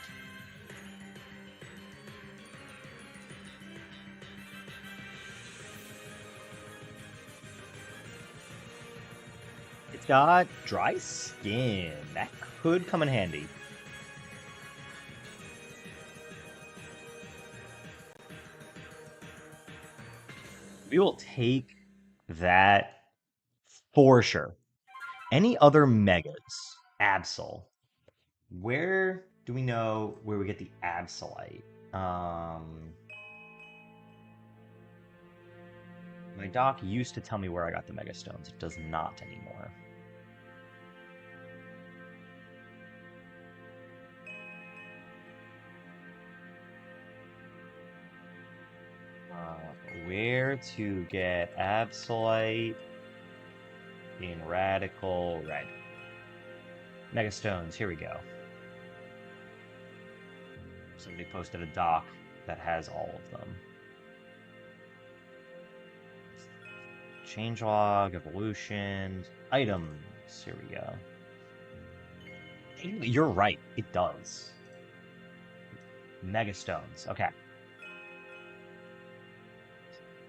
It's got Dry Skin. That could come in handy. We will take that for sure. Any other Megas? Absol. Where do we know where we get the Absolite? My doc used to tell me where I got the Mega Stones. It does not anymore. Where to get Absolite in Radical Red. Mega Stones, here we go. Somebody posted a doc that has all of them. Changelog, Evolutions, Items, here we go. You're right, it does. Mega Stones, okay.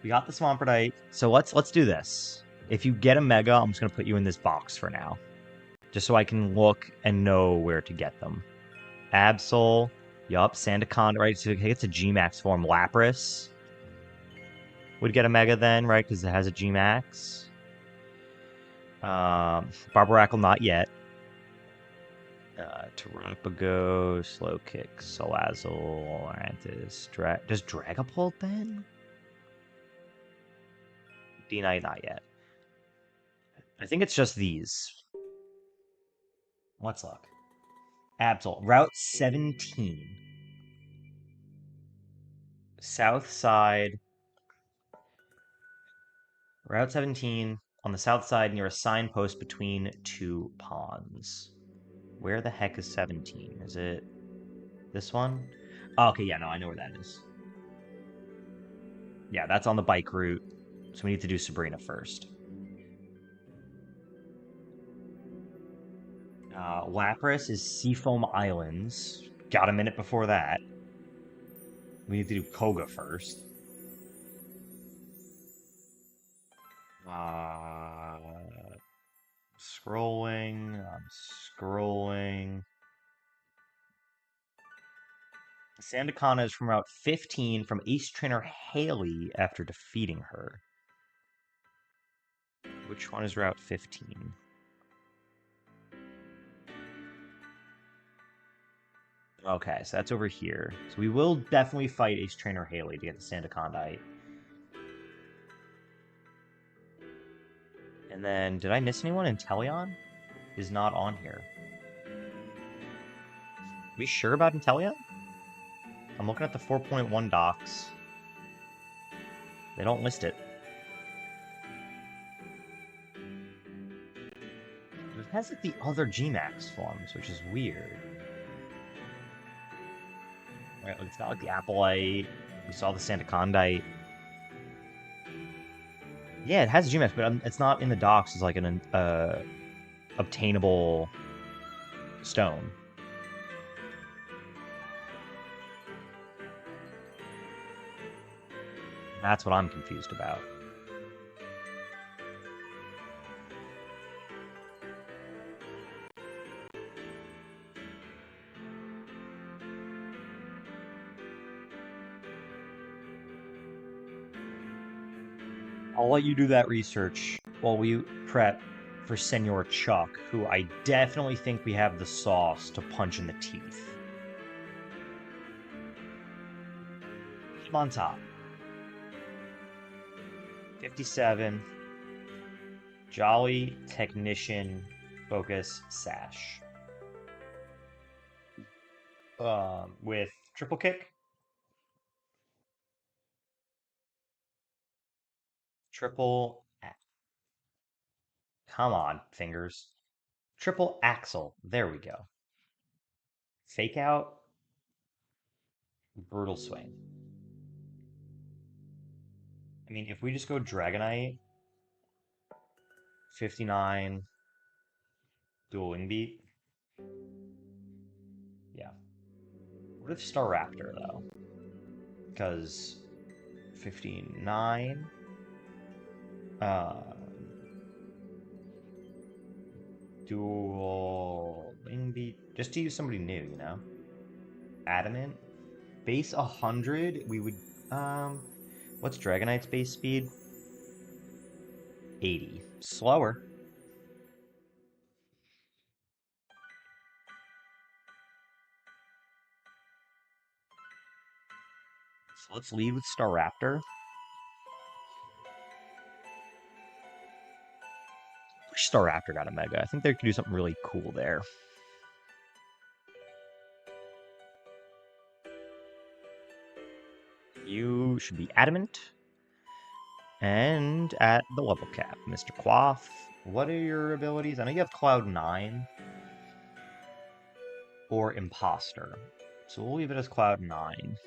We got the Swampert, so let's do this. If you get a Mega, I'm just going to put you in this box for now. Just so I can look and know where to get them. Absol. Yup. Sandaconda, right? So it's a G-Max form. Lapras would get a Mega then, right? Because it has a G-Max. Barbarackle, not yet. Terrapago, Slow Kick, Salazzle, Arantis, does Dragapult then? D-Knight, not yet. I think it's just these. Let's look. Absol, Route 17. South side. Route 17 on the south side near a signpost between two ponds. Where the heck is 17? Is it this one? Oh, okay, yeah, no, I know where that is. Yeah, that's on the bike route. So we need to do Sabrina first. Lapras is Seafoam Islands. Got a minute before that. We need to do Koga first. Scrolling. I'm scrolling. Sandaconda is from Route 15 from Ace Trainer Haley after defeating her. Which one is Route 15? Okay, so that's over here. So we will definitely fight Ace Trainer Haley to get the Sandaconda. And then, did I miss anyone? Inteleon is not on here. We sure about Inteleon? I'm looking at the 4.1 docs. They don't list it. It has like the other G-Max forms, which is weird. Right, it's got like the Applite. We saw the Sandaconda. Yeah, it has a G-Max, but it's not in the docs as like an obtainable stone. That's what I'm confused about. I'll let you do that research while we prep for Senor Chuck, who I definitely think we have the sauce to punch in the teeth. Keep on top. 57. Jolly Technician Focus Sash. With triple kick. Triple. Come on, fingers. Triple Axle. There we go. Fake out. Brutal Swing. I mean, if we just go Dragonite, 59, dual wing beat. Yeah. What if Staraptor, though? Because 59. Dual wing beat. Just to use somebody new, you know? Adamant. Base 100, we would. What's Dragonite's base speed? 80. Slower. So let's lead with Staraptor. Wish Staraptor got a Mega. I think they could do something really cool there. You should be Adamant. And at the level cap, Mr. Quaff, what are your abilities? I know you have Cloud 9 or Imposter. So we'll leave it as Cloud 9.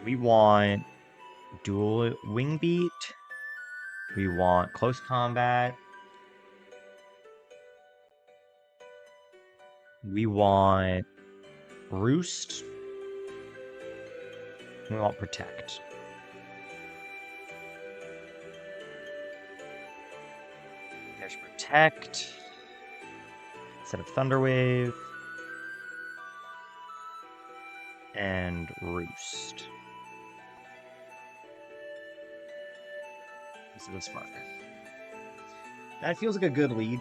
We want dual wing beat. We want close combat. We want roost. We want Protect. There's Protect. Set of Thunder Wave. And Roost. This is the Spark. That feels like a good lead.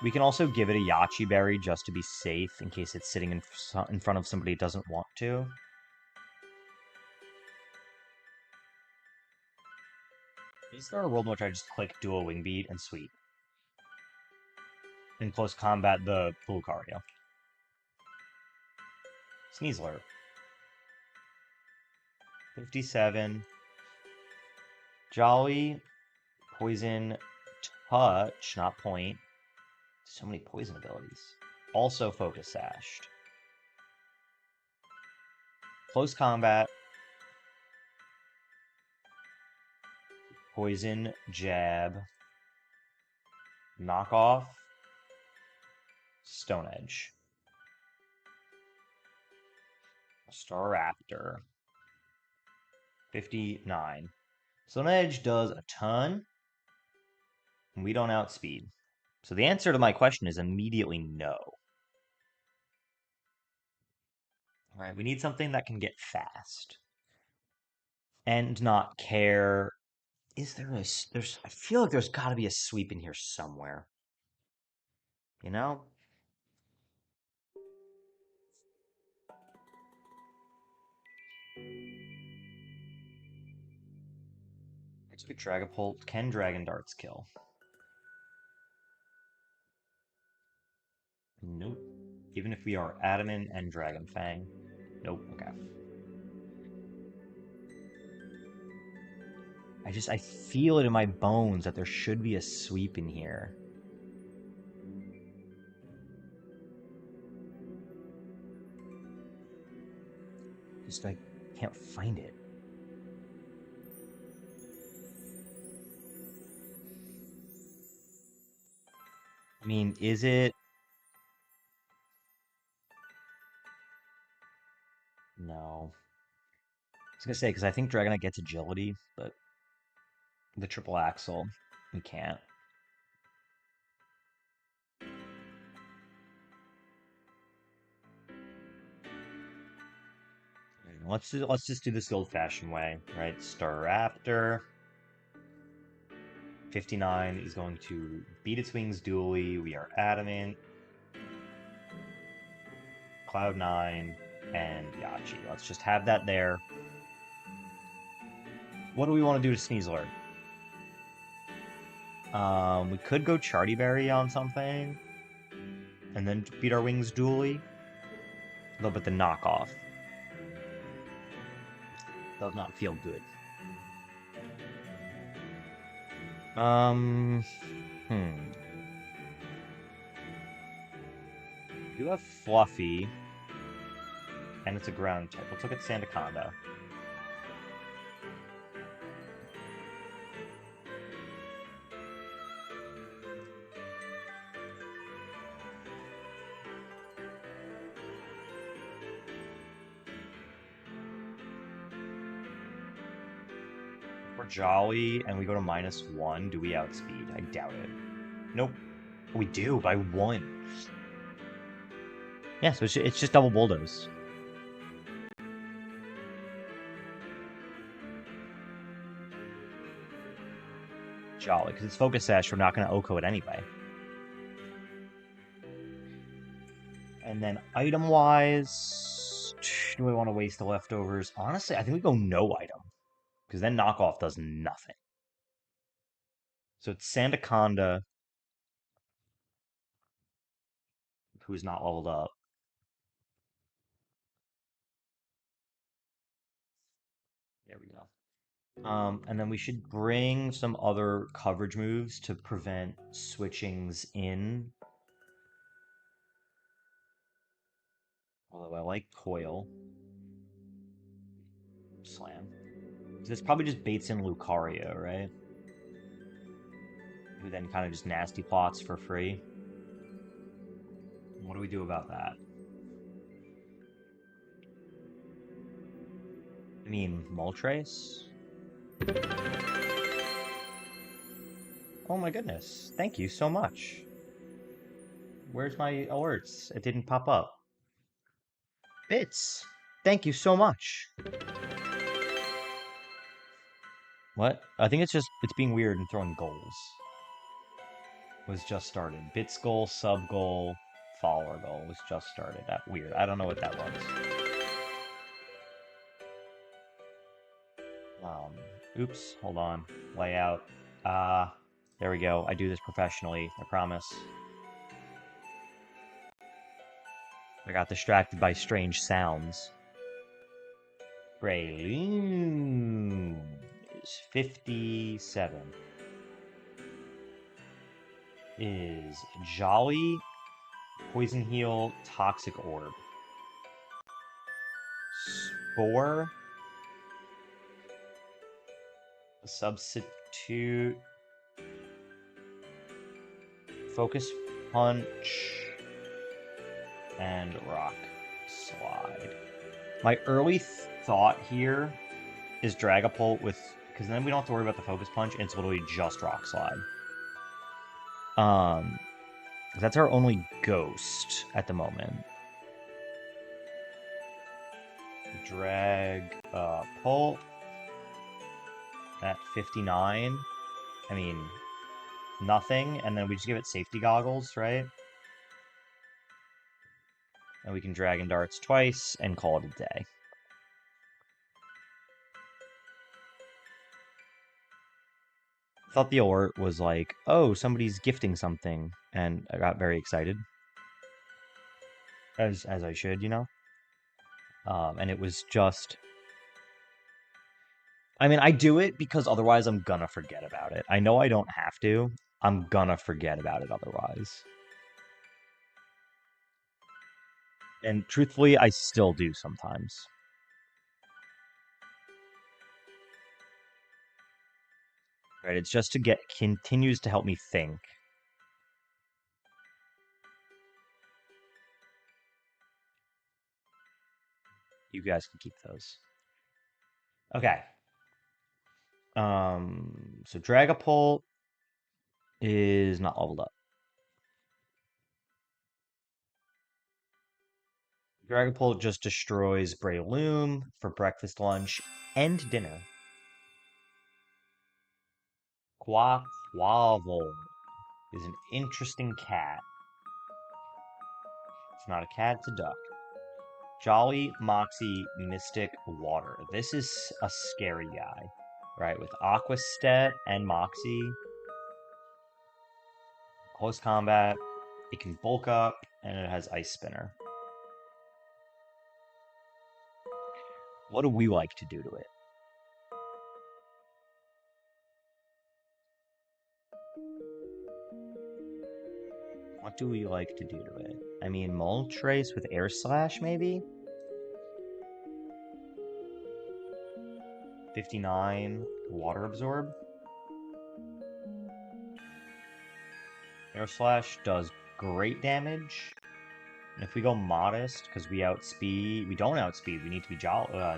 We can also give it a Yachi Berry just to be safe in case it's sitting in front of somebody it doesn't want to. Is there a world in which I just click Dual Wing Beat and Sweep? In close combat, the Lucario. Sneasler. 57. Jolly. Poison. Touch, not Point. So many poison abilities. Also Focus Sashed. Close combat. Poison, Jab. Knockoff. Stone Edge. Staraptor. 59. Stone Edge does a ton. And we don't outspeed. So the answer to my question is immediately no. Alright, we need something that can get fast. And not care. Is there a... I feel like there's got to be a sweep in here somewhere. You know? Execute Dragapult. Can Dragon Darts kill? Nope. Even if we are Adamant and Dragon Fang. Nope. Okay. I feel it in my bones that there should be a sweep in here. Just, I can't find it. I mean, is it... No. I was gonna say, because I think Dragonite gets agility, but the triple axle, we can't. Let's just do this the old-fashioned way, right? Staraptor. 59 is going to beat its wings dually. We are Adamant. Cloud9 and Yachi. Let's just have that there. What do we want to do to Sneasler? We could go Charty Berry on something. And then beat our wings dually. A little bit the knockoff. Does not feel good. We do have Fluffy. And it's a ground type. Let's look at Sandaconda. We're Jolly, and we go to -1. Do we outspeed? I doubt it. Nope. We do, by 1. Yeah, so it's just double bulldoze. Jolly, because it's Focus Sash, we're not going to OHKO it anyway. And then item-wise, do we want to waste the leftovers? Honestly, I think we go no item, because then knockoff does nothing. So it's Sandaconda, who's not leveled up. There we go. And then we should bring some other coverage moves to prevent switchings in. Although I like Coil. Slam. This probably just baits in Lucario, right? Who then kind of just nasty plots for free. What do we do about that? I mean, Moltres? Oh my goodness. Thank you so much. Where's my alerts? It didn't pop up. Bits! Thank you so much. What? I think it's being weird and throwing goals. Was just started. Bits goal, sub goal, follower goal was just started. That weird. I don't know what that was. Oops, hold on. Layout. There we go. I do this professionally, I promise. I got distracted by strange sounds. Breloom is 57. Is Jolly, Poison Heal, Toxic Orb. Spore, Substitute, Focus Punch, and Rock Slide. My early thought here is Dragapult with, because then we don't have to worry about the Focus Punch, and it's literally just Rock Slide. That's our only ghost at the moment. Dragapult at 59. I mean, nothing, and then we just give it safety goggles, right? And we can Dragon Darts twice and call it a day. Thought the alert was like, oh, somebody's gifting something, and I got very excited. As I should, you know? And it was just... I mean, I do it because otherwise I'm gonna forget about it. I know I don't have to. I'm gonna forget about it otherwise. And truthfully, I still do sometimes. Right? It's just to continues to help me think. You guys can keep those. Okay. So Dragapult is not leveled up. Dragapult just destroys Breloom for breakfast, lunch, and dinner. Quaquaval is an interesting cat. It's not a cat, it's a duck. Jolly, Moxie, Mystic, Water. This is a scary guy, right? With Aqua Stet and Moxie. Close combat. It can bulk up, and it has Ice Spinner. What do we like to do to it? What do we like to do to it? I mean, Moltres with Air Slash, maybe? 59, Water Absorb. Air Slash does great damage. And if we go Modest, because we don't outspeed, we need to be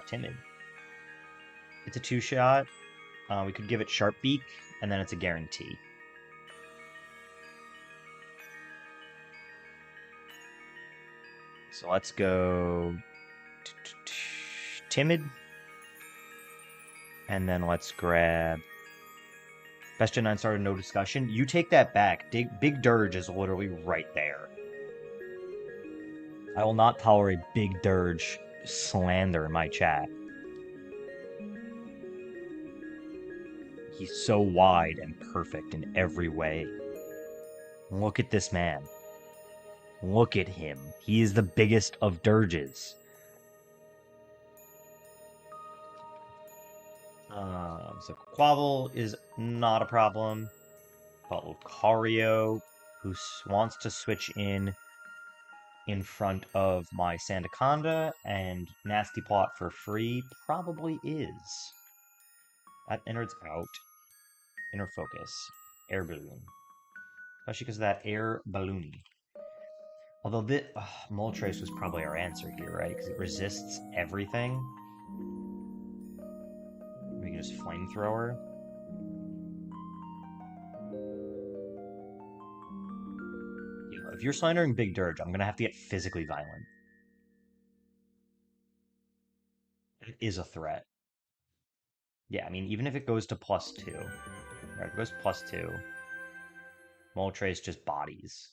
timid. It's a 2-shot. We could give it Sharp Beak, and then it's a guarantee. So let's go Timid. And then let's grab Best Gen 9 started, no discussion. You take that back. Big Dirge is literally right there. I will not tolerate Big Dirge slander in my chat. He's so wide and perfect in every way. Look at this man. Look at him. He is the biggest of Dirges. So Quavel is not a problem. But Lucario, who wants to switch in front of my Sandaconda and Nasty Plot for free, probably is. That enters out. Inner Focus. Air Balloon. Especially because of that Air Balloony. Although Moltres was probably our answer here, right? Because it resists everything. can just flamethrower. If you're slandering Big Dirge, I'm gonna have to get physically violent. It is a threat. Yeah, I mean, even if it goes to +2, right? If it goes +2, Moltres just bodies.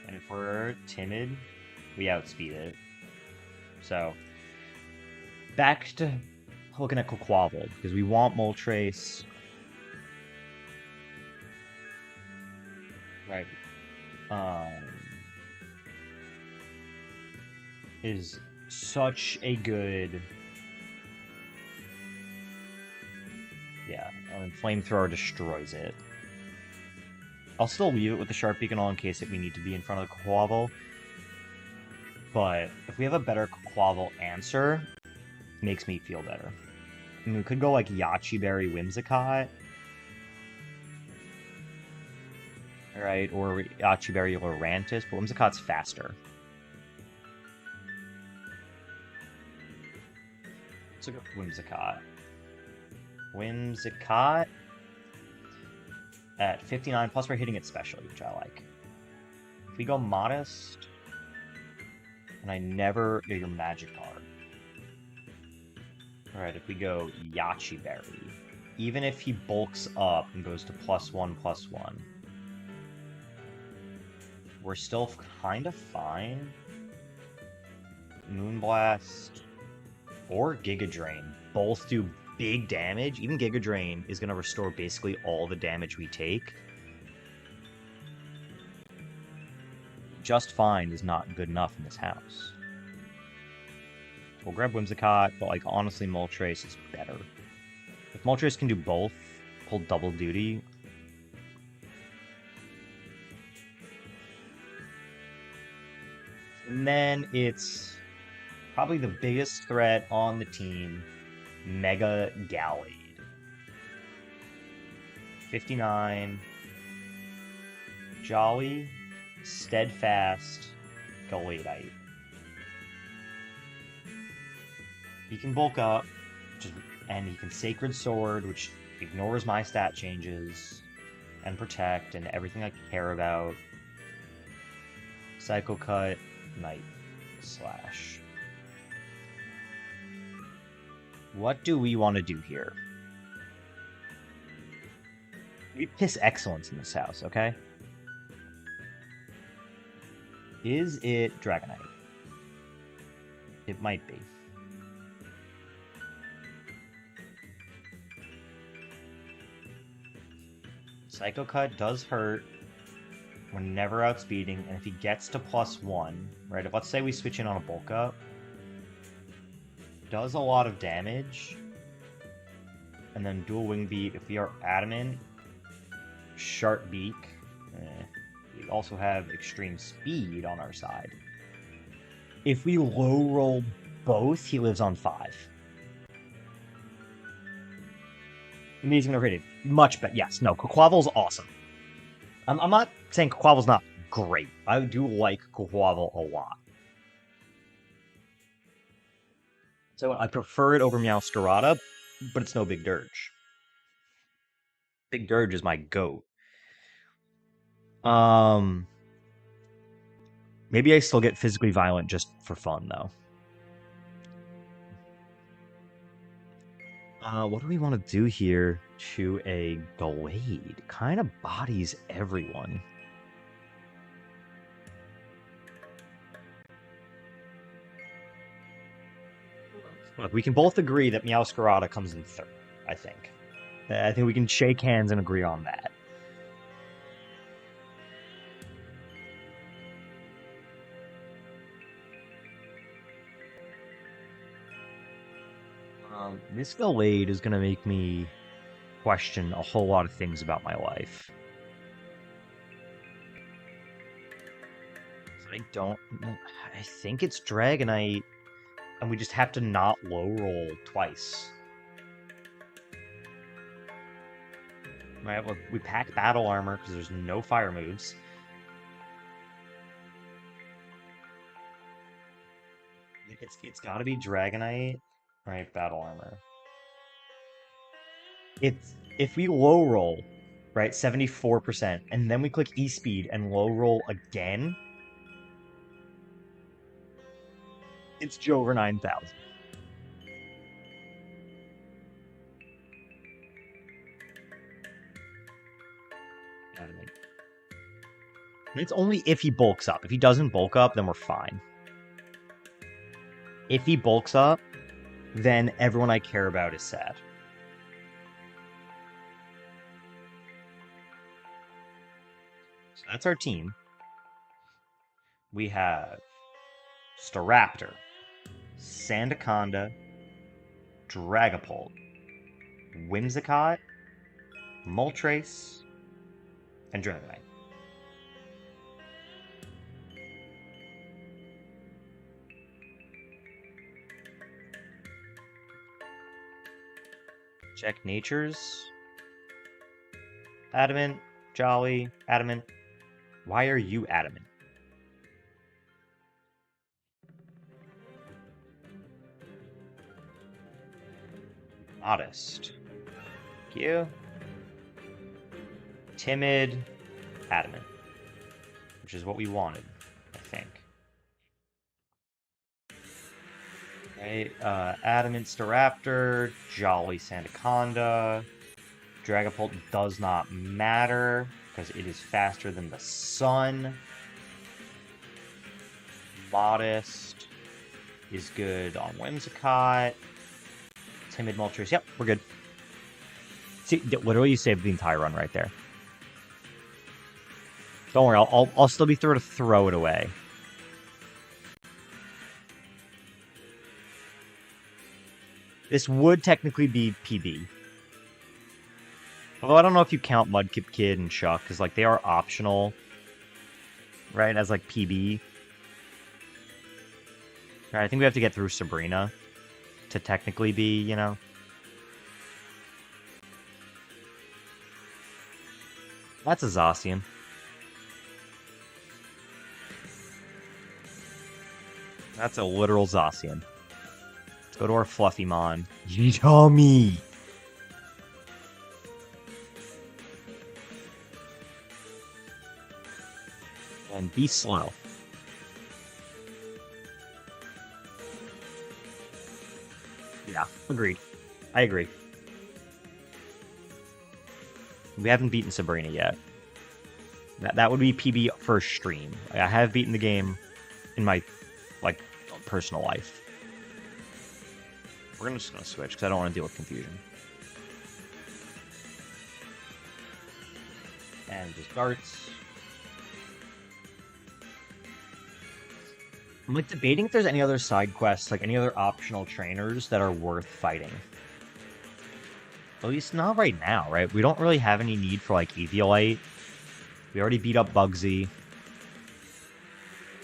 And if we're timid, we outspeed it. So, back to looking at Quaquaval, because we want Moltres. Right. Is such a good... Yeah, Flamethrower destroys it. I'll still leave it with the Sharp Beacon on in case we need to be in front of the Quaquaval. But if we have a better Quaquaval answer, it makes me feel better. I mean, we could go like Yachi Berry Whimsicott. Right, or Yachi Berry Lurantis, but Whimsicott's faster. Let's look at Whimsicott. Whimsicott at 59, plus we're hitting it specially, which I like. If we go Modest, and I never get your Magic card. Alright, if we go Yachi Berry, even if he bulks up and goes to +1/+1, we're still kind of fine. Moonblast or Giga Drain both do big damage. Even Giga Drain is going to restore basically all the damage we take. Just fine is not good enough in this house. We'll grab Whimsicott, but like honestly Moltres is better. If Moltres can do both, pull double duty. And then it's probably the biggest threat on the team, Mega Gallade. 59. Jolly, Steadfast, Galadite. He can bulk up, and he can Sacred Sword, which ignores my stat changes, and Protect, and everything I care about. Psycho Cut, Night Slash. What do we want to do here? We piss excellence in this house, okay? Is it Dragonite? It might be. Psycho Cut does hurt. We're never outspeeding, and if he gets to +1, right? If let's say we switch in on a bulk up, does a lot of damage, and then dual wing beat. If we are adamant, sharp beak. We also have extreme speed on our side. If we low roll both, he lives on 5. Amazing rated. Much better. Yes, no, Quaquaval's awesome. I'm not saying Quaquaval's not great. I do like Quaquaval a lot. So I prefer it over Meowscarada, but it's no Big Dirge. Big Dirge is my GOAT. Maybe I still get physically violent just for fun, though. What do we want to do here to a Glade? Kind of bodies everyone. Look, we can both agree that Meowscarada comes in third, I think. I think we can shake hands and agree on that. This Glade is going to make me question a whole lot of things about my life. I think it's Dragonite, and we just have to not low roll twice. Right, well, we pack Battle Armor because there's no fire moves. It's got to be Dragonite. Right, battle armor. If we low roll, right, 74%, and then we click E-speed and low roll again, it's Jover 9000. Adamant. And it's only if he bulks up. If he doesn't bulk up, then we're fine. If he bulks up, then everyone I care about is sad. So that's our team. We have Staraptor, Sandaconda, Dragapult, Whimsicott, Moltres, and Dragonite. Check natures. Adamant, Jolly, Adamant. Why are you adamant? Modest. Thank you. Timid, adamant. Which is what we wanted, I think. Okay, Adamant Staraptor, Jolly Sandaconda. Dragapult does not matter, because it is faster than the sun. Modest is good on Whimsicott. Timid Moltres. Yep, we're good. See, literally you saved the entire run right there. Don't worry, I'll still be through to throw it away. This would technically be PB. Although I don't know if you count Mudkip Kid and Chuck, because like they are optional, right? As like PB. Right, I think we have to get through Sabrina to technically be, you know. That's a Zacian. That's a literal Zacian. Let's go to our Fluffymon. Yummy! And be slow. Yeah, agreed. I agree. We haven't beaten Sabrina yet. That would be PB first stream. I have beaten the game in my, like, personal life. We're just gonna switch, because I don't want to deal with confusion. And just darts. I'm like debating if there's any other side quests, like any other optional trainers that are worth fighting. At least not right now, right? We don't really have any need for like Eviolite. We already beat up Bugsy.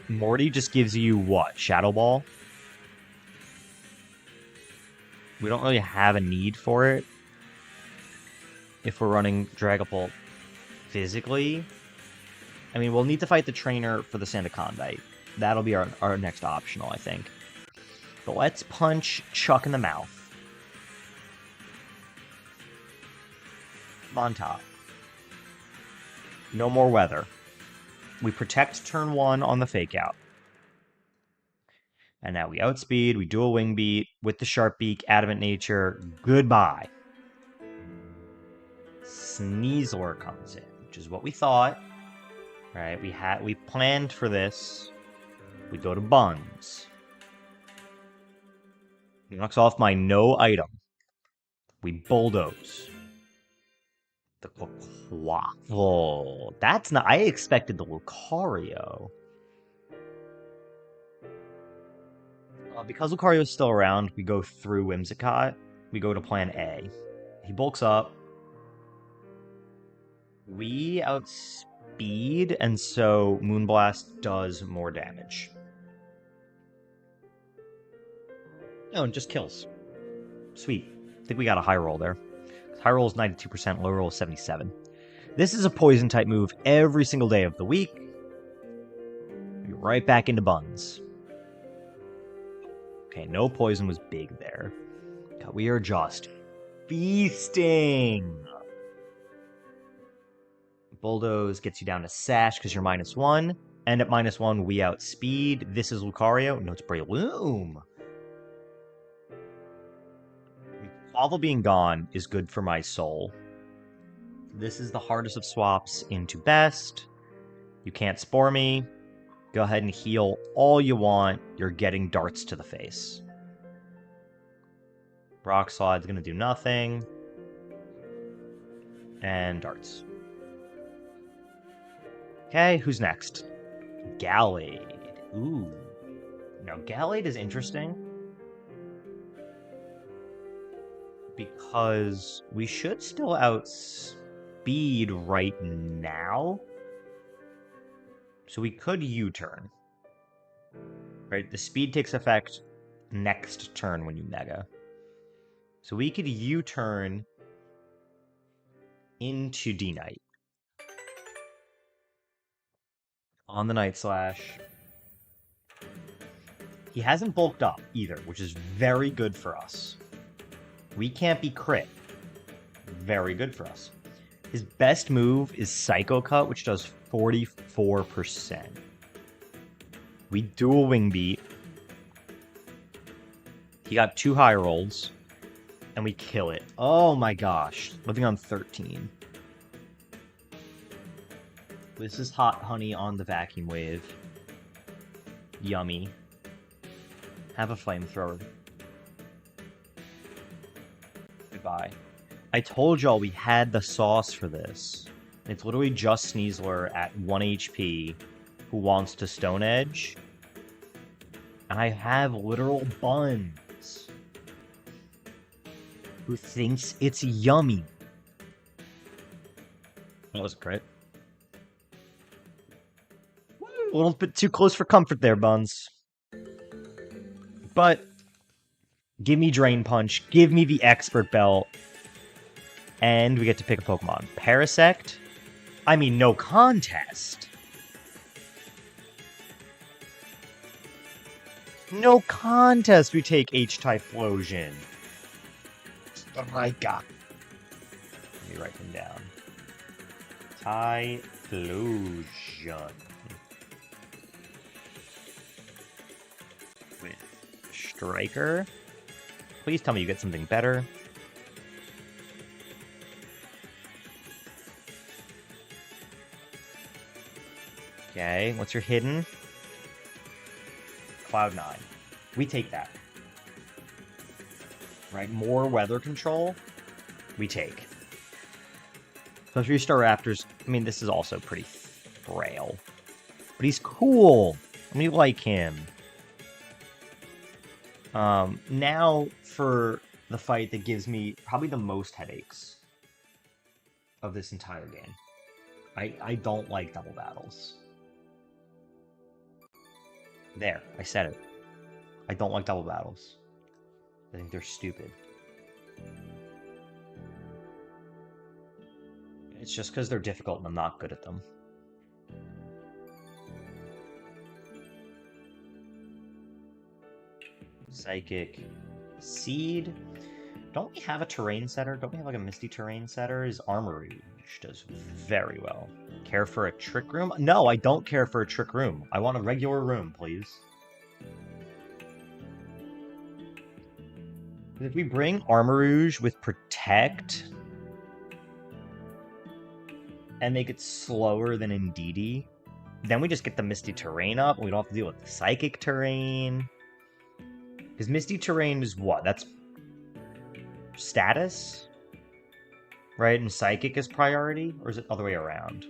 Morty just gives you what? Shadow Ball? We don't really have a need for it if we're running Dragapult physically. I mean, we'll need to fight the trainer for the Sandaconda. That'll be our next optional, I think. But let's punch Chuck in the mouth. On top. No more weather. We protect turn 1 on the fake out. And now we outspeed, we do a wing beat with the sharp beak, adamant nature. Goodbye. Sneasler comes in, which is what we thought. Right, we planned for this. We go to Buns. He knocks off my no item. We bulldoze. The Quaffle. That's not... I expected the Lucario. Because Lucario is still around, we go through Whimsicott. We go to plan A. He bulks up. We outspeed, and so Moonblast does more damage. Oh, and just kills. Sweet. I think we got a high roll there. High roll is 92%, low roll is 77%. This is a poison type move every single day of the week. Be right back into Buns. Okay, no poison was big there. God, we are just feasting. Bulldoze gets you down to Sash because you're -1. And at -1, we outspeed. This is Lucario. No, it's Breloom. Lava being gone is good for my soul. This is the hardest of swaps into best. You can't Spore me. Go ahead and heal all you want. You're getting darts to the face. Rock Slide's going to do nothing. And darts. Okay, who's next? Gallade. Ooh. Now, Gallade is interesting. Because we should still outspeed right now. So we could U-turn. Right? The speed takes effect next turn when you Mega. So we could U-turn into D-Knight. On the Night Slash. He hasn't bulked up either, which is very good for us. We can't be crit. Very good for us. His best move is Psycho Cut, which does 44%. We dual Wing Beat. He got 2 high rolls. And we kill it. Oh my gosh. Living on 13. This is Hot Honey on the Vacuum Wave. Yummy. Have a flamethrower. Goodbye. I told y'all we had the sauce for this. It's literally just Sneasler at 1 HP who wants to Stone Edge. And I have literal buns who thinks it's yummy. That was a crit. A little bit too close for comfort there, Buns. But give me Drain Punch, give me the Expert Belt, and we get to pick a Pokemon. Parasect? I mean, no contest. No contest we take H-Typhlosion. Oh my god. Let me write them down. Typhlosion. With Striker. Please tell me you get something better. Okay, what's your hidden? Cloud9. We take that. Right, more weather control, we take. So 3-star Raptors, I mean, this is also pretty frail. But he's cool. We like him. Now for the fight that gives me probably the most headaches of this entire game. I don't like double battles. There, I said it. I don't like double battles. I think they're stupid. It's just because they're difficult and I'm not good at them. Psychic Seed. Don't we have a terrain setter? Don't we have like a Misty terrain setter? His Armorouge does very well. Care for a Trick Room? No, I don't care for a Trick Room. I want a regular room, please. If we bring Armorouge with Protect and make it slower than Indeedee, then we just get the Misty Terrain up and we don't have to deal with the Psychic Terrain. Because Misty Terrain is what? That's status? Right? And Psychic is priority? Or is it the other way around?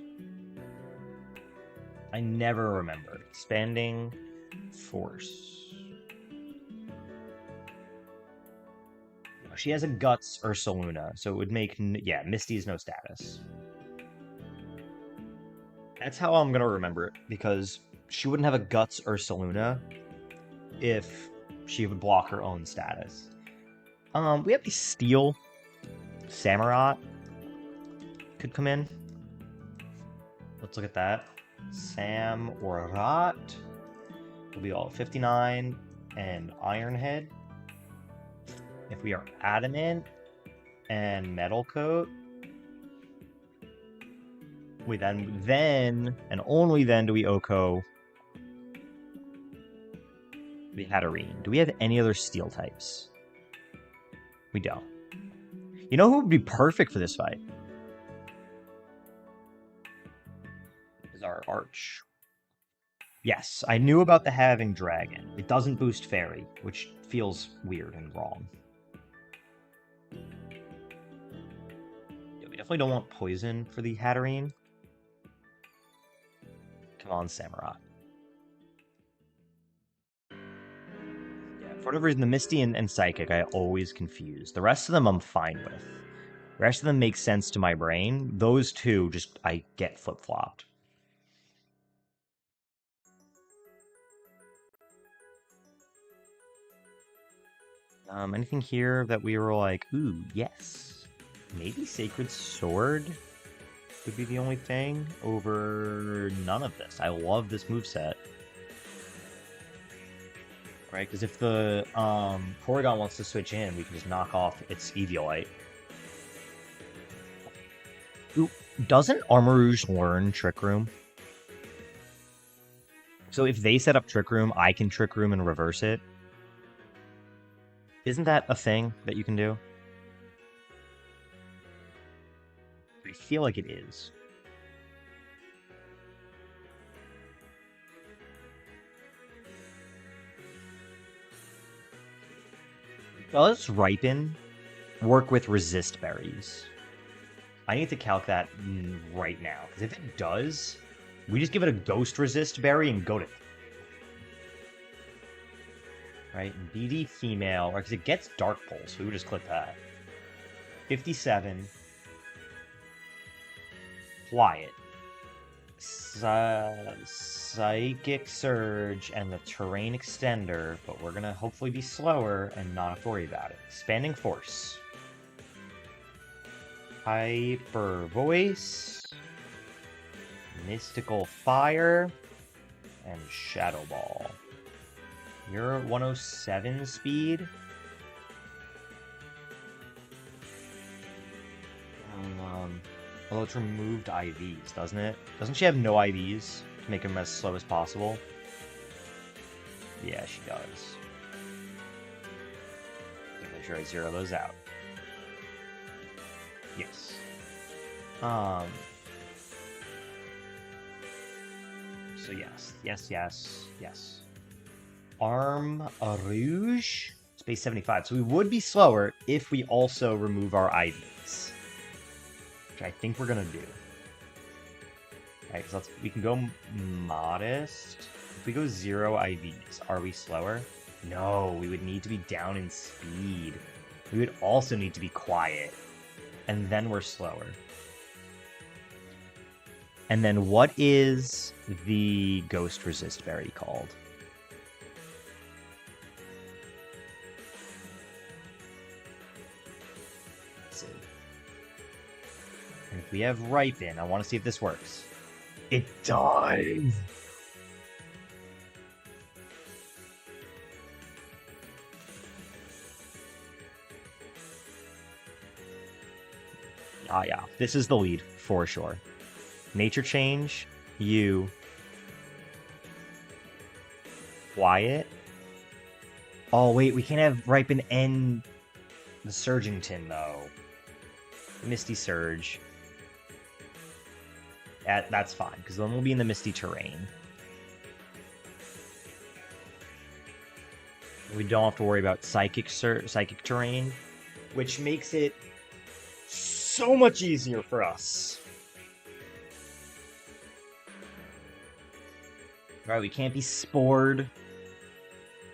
I never remember. Expanding Force. She has a Guts Ursaluna, so it would make... Yeah, Misty is no status. That's how I'm going to remember it, because she wouldn't have a Guts Ursaluna if she would block her own status. We have the Steel Samurott could come in. Let's look at that. Samurott will be all 59 and Iron Head. If we are Adamant and Metal Coat, we then and only then do we Oko the Hatterene. Do we have any other steel types? We don't. You know who would be perfect for this fight? Is our Arch. Yes, I knew about the having dragon. It doesn't boost fairy, which feels weird and wrong. Yeah, we definitely don't want poison for the Hatterene. Come on, Samurai. Yeah, for whatever reason, the Misty and Psychic I always confuse. The rest of them I'm fine with. The rest of them make sense to my brain. Those two, just, I get flip-flopped. Anything here that we were like, ooh, yes. Maybe Sacred Sword would be the only thing over none of this. I love this moveset. Right, because if the Porygon wants to switch in, we can just knock off its Eviolite. Ooh, doesn't Armarouge learn Trick Room? So if they set up Trick Room, I can Trick Room and reverse it. Isn't that a thing that you can do? I feel like it is. Well, let's Ripen, work with Resist Berries. I need to calc that right now, because if it does, we just give it a Ghost Resist Berry and go to... Right, BD female, or because it gets Dark Pulse, we would just click that. 57. Quiet. Psychic Surge and the Terrain Extender, but we're gonna hopefully be slower and not have to worry about it. Expanding Force. Hyper Voice. Mystical Fire. And Shadow Ball. You're 107 speed. Although it's removed IVs, doesn't it? Doesn't she have no IVs to make them as slow as possible? Yeah, she does. Make sure I zero those out. Yes. So yes. Armarouge, space 75. So we would be slower if we also remove our IVs. Which I think we're gonna do. Alright, so we can go modest. If we go 0 IVs, are we slower? No, we would need to be down in speed. We would also need to be quiet. And then we're slower. And then what is the Ghost Resist Berry called? Let's see. And if we have Ripen, I want to see if this works. It does! Ah, yeah. This is the lead, for sure. Nature Change, you. Quiet. Oh, wait, we can't have Ripen and the Surgington, though. Misty Surge. That's fine, because then we'll be in the Misty Terrain. We don't have to worry about Psychic Terrain, which makes it so much easier for us. Right, we can't be Spored.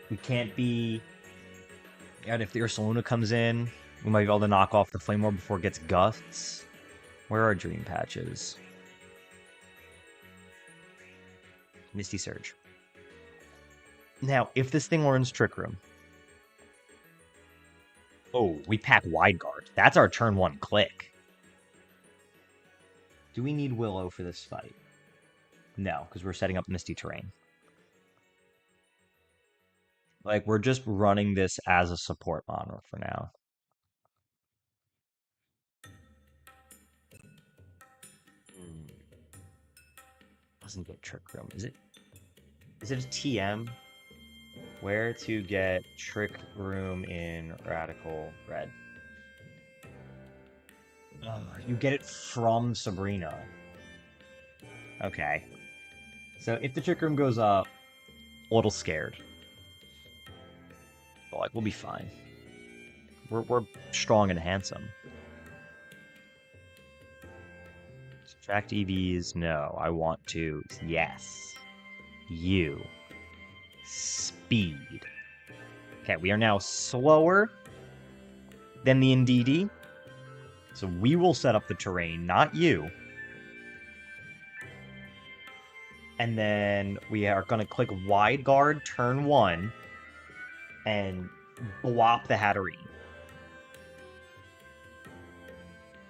We can't be... And if the Ursaluna comes in, we might be able to knock off the Flame Orb before it gets Gusts. Where are Dream Patches? Misty Surge. Now, if this thing learns Trick Room... Oh, we pack Wide Guard. That's our turn 1 click. Do we need Willow for this fight? No, because we're setting up Misty Terrain. Like, we're just running this as a support mono for now. Doesn't get Trick Room. Is it a TM? Where to get Trick Room in Radical Red? You get it from Sabrina. Okay. So if the Trick Room goes up, a little scared. But like, we'll be fine. We're strong and handsome. Subtract EVs? No. I want to. Yes. You. Speed. Okay, we are now slower than the Indeedee. So we will set up the terrain, not you. And then we are going to click Wide Guard, turn 1, and blop the Hatterene.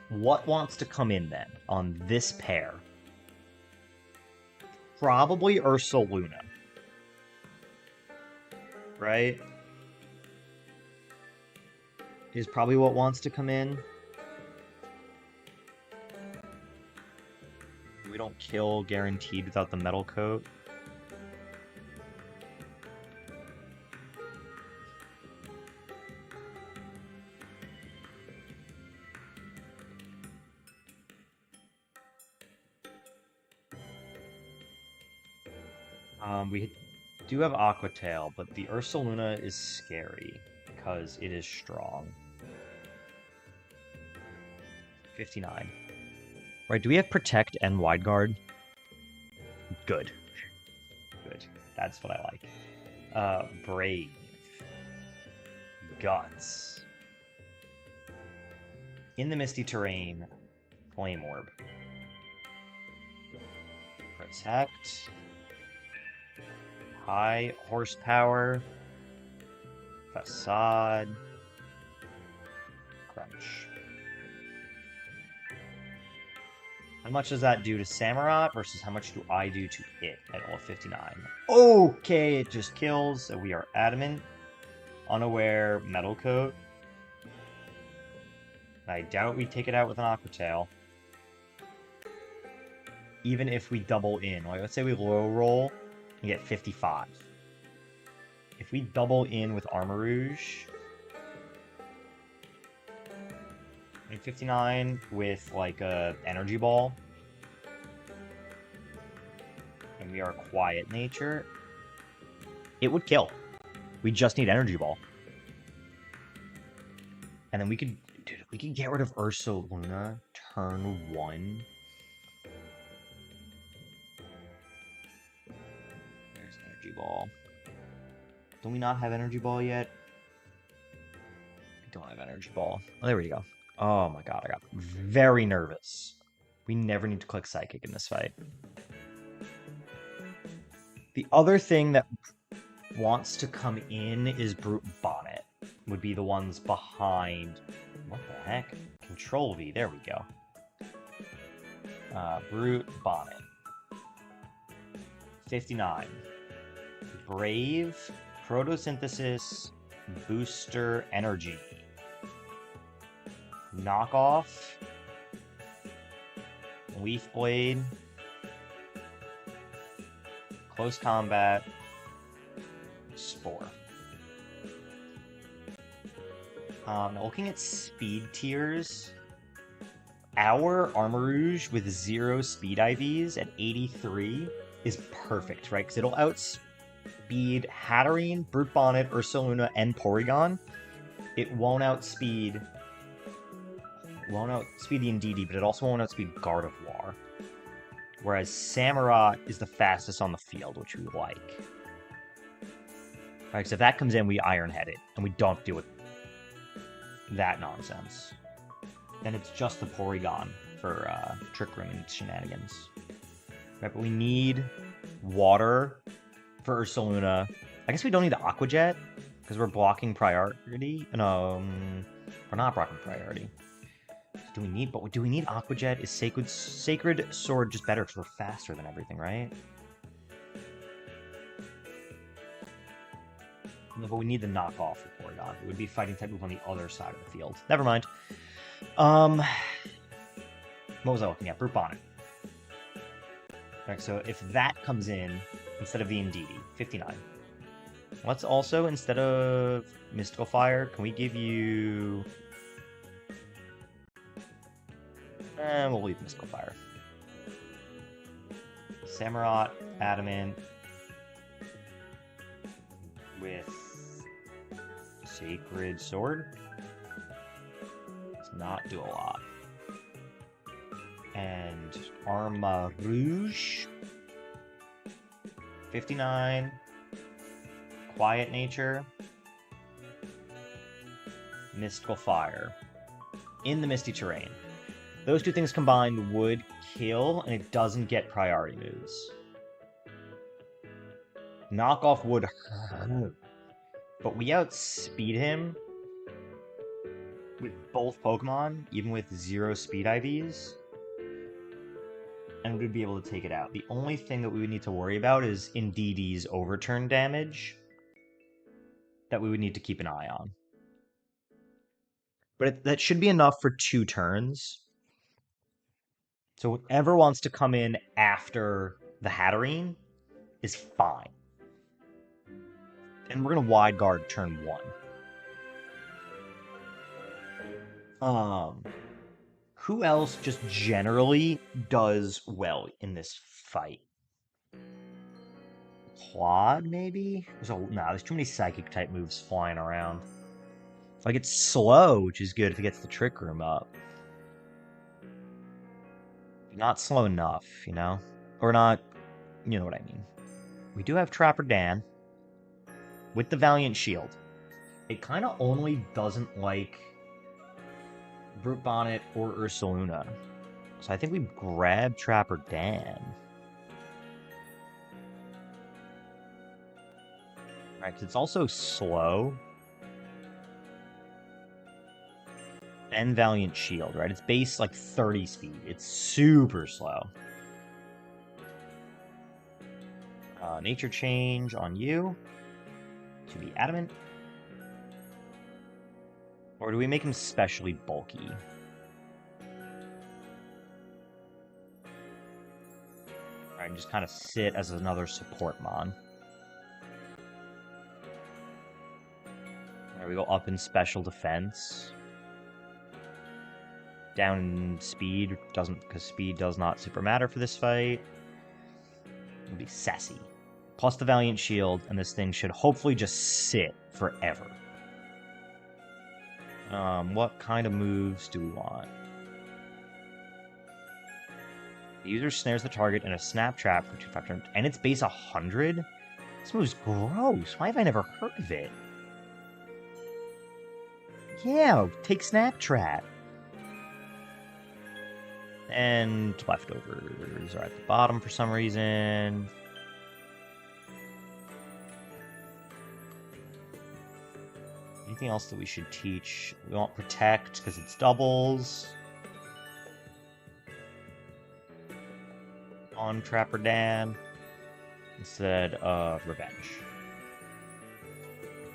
What wants to come in then on this pair? Probably Ursaluna. Right? Is probably what wants to come in. We don't kill guaranteed without the metal coat. We do have Aqua Tail, but the Ursaluna is scary because it is strong. 59. Right, do we have Protect and Wide Guard? Good. Good. That's what I like. Brave. Guts. In the Misty Terrain, Flame Orb. Protect. High Horsepower. Facade. Crunch. How much does that do to Samurott versus how much do I do to it at level 59? Okay, it just kills, so we are adamant. Unaware, Metal Coat. I doubt we take it out with an Aqua Tail. Even if we double in. Like, let's say we low roll and get 55. If we double in with Armarouge, and 59 with like a energy ball, and we are quiet nature, it would kill. We just need energy ball, and then we could, dude, we could get rid of Ursaluna turn 1. There's energy ball. Do we not have energy ball yet? We don't have energy ball. Oh, there we go. Oh my god, I got very nervous. We never need to click Psychic in this fight. The other thing that wants to come in is Brute Bonnet. Would be the ones behind... What the heck? Control V, there we go. Brute Bonnet. 59. Brave, Photosynthesis, Booster Energy. Knockoff, Leaf Blade, Close Combat, Spore. Looking at speed tiers, our Armarouge with 0 speed IVs at 83 is perfect, right? Because it'll outspeed Hatterene, Brute Bonnet, Ursaluna, and Porygon. It won't outspeed the Indeedee, but it also won't outspeed Gardevoir. Whereas Samurott is the fastest on the field, which we like. Right, so if that comes in, we Iron Head it, and we don't deal with that nonsense. Then it's just the Porygon for Trick Room and shenanigans. Right, but we need water for Ursaluna. I guess we don't need the Aqua Jet, because we're blocking priority. No, we're not blocking priority. Do we need Aqua Jet? Is Sacred Sword just better because we're faster than everything, right? No, but we need the knockoff for Porygon. It would be fighting type move on the other side of the field. Never mind. What was I looking at? Brute Bonnet. Alright, so if that comes in instead of the Indeedee, 59. Let's also, instead of Mystical Fire, can we give you... we'll leave Mystical Fire. Samurott, Adamant, with Sacred Sword. Does not do a lot. And Armarouge, 59. Quiet Nature, Mystical Fire, in the Misty Terrain. Those two things combined would kill, and it doesn't get priority moves. Knockoff would hurt, but we outspeed him with both Pokemon, even with 0 speed IVs, and we'd be able to take it out. The only thing that we would need to worry about is Indeedee's overturn damage that we would need to keep an eye on. But that should be enough for 2 turns. So whatever wants to come in after the Hatterene is fine. And we're going to wide guard turn 1. Who else just generally does well in this fight? Claude, maybe? There's too many Psychic type moves flying around. Like, it's slow, which is good if it gets the Trick Room up. Not slow enough, you know? Or not, you know what I mean. We do have Trapper Dan with the Valiant Shield. It kind of only doesn't like Brute Bonnet or Ursaluna. So I think we grab Trapper Dan. Right, because it's also slow. And Valiant Shield, right? It's base like 30 speed. It's super slow. Nature Change on you to be Adamant. Or do we make him specially bulky? Alright, just kind of sit as another support mon. There we go, up in special defense. Down in speed, because speed does not super matter for this fight. It'll be Sassy. Plus the Valiant Shield, and this thing should hopefully just sit forever. What kind of moves do we want? The user snares the target in a snap trap for 2-5 turns, and it's base 100? This move's gross. Why have I never heard of it? Yeah, take snap trap. And leftovers are at the bottom for some reason. Anything else that we should teach? We want Protect because it's doubles. On Trapper Dan instead of Revenge.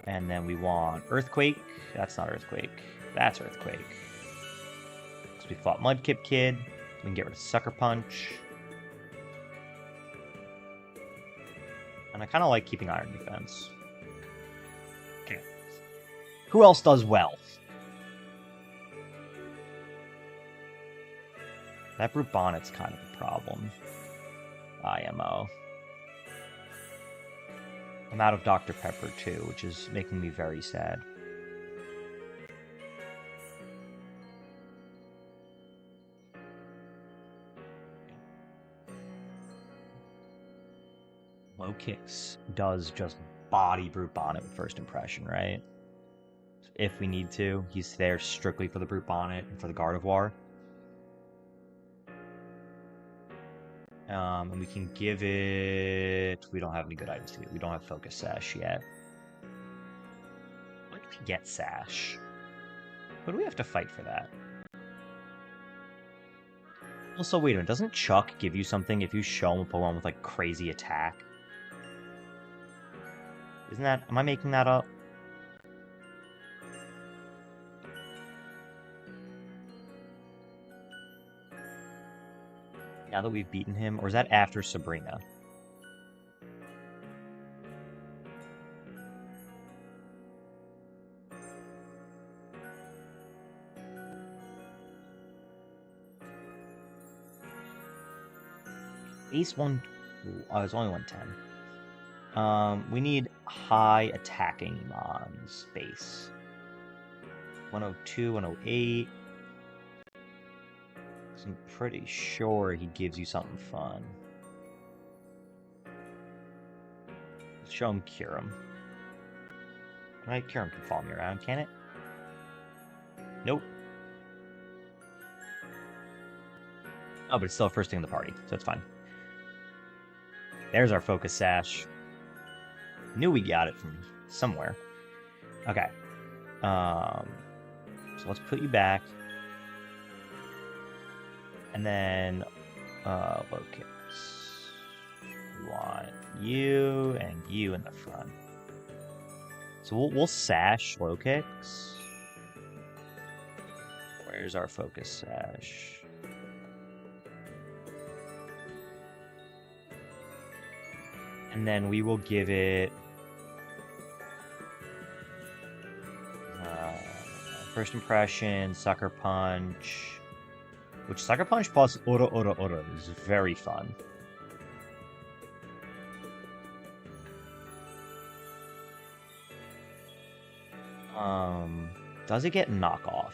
And then we want Earthquake. That's not Earthquake. That's Earthquake. So we fought Mudkip Kid. We can get rid of Sucker Punch. And I kind of like keeping Iron Defense. Okay. Who else does well? That Brute Bonnet's kind of a problem. IMO. I'm out of Dr. Pepper too, which is making me very sad. Low Kicks does just body Brute Bonnet with First Impression, right? If we need to. He's there strictly for the Brute Bonnet and for the Gardevoir. And we can give it... We don't have any good items to it. We don't have Focus Sash yet. When did we get Sash? But do we have to fight for that? Also, wait a minute. Doesn't Chuck give you something if you show him a Pokemon with, like, crazy attack? Isn't that... Am I making that up? Now that we've beaten him, or is that after Sabrina? Ace 1... Oh, it's only 110. We need high attacking Mons base. 102, 108. I'm pretty sure he gives you something fun. Let's show him Kyurem. Right, Kyurem can follow me around, can it? Nope. Oh, but it's still first thing in the party, so it's fine. There's our focus sash. Knew we got it from somewhere. Okay. So let's put you back. And then, locate. We want you and you in the front. So we'll sash low kicks. Where's our focus sash? And then we will give it first impression, sucker punch. Which sucker punch plus oro oro oro is very fun. Does it get knockoff?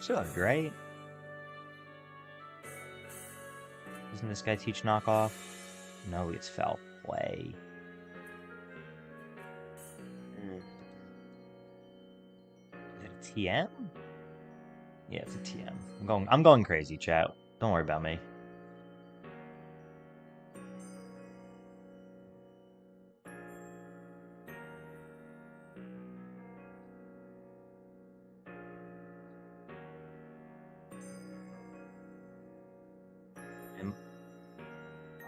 Should, right? Doesn't this guy teach knockoff? No, it's foul play. Is it a TM? Yeah, it's a TM. I'm going crazy, chat. Don't worry about me.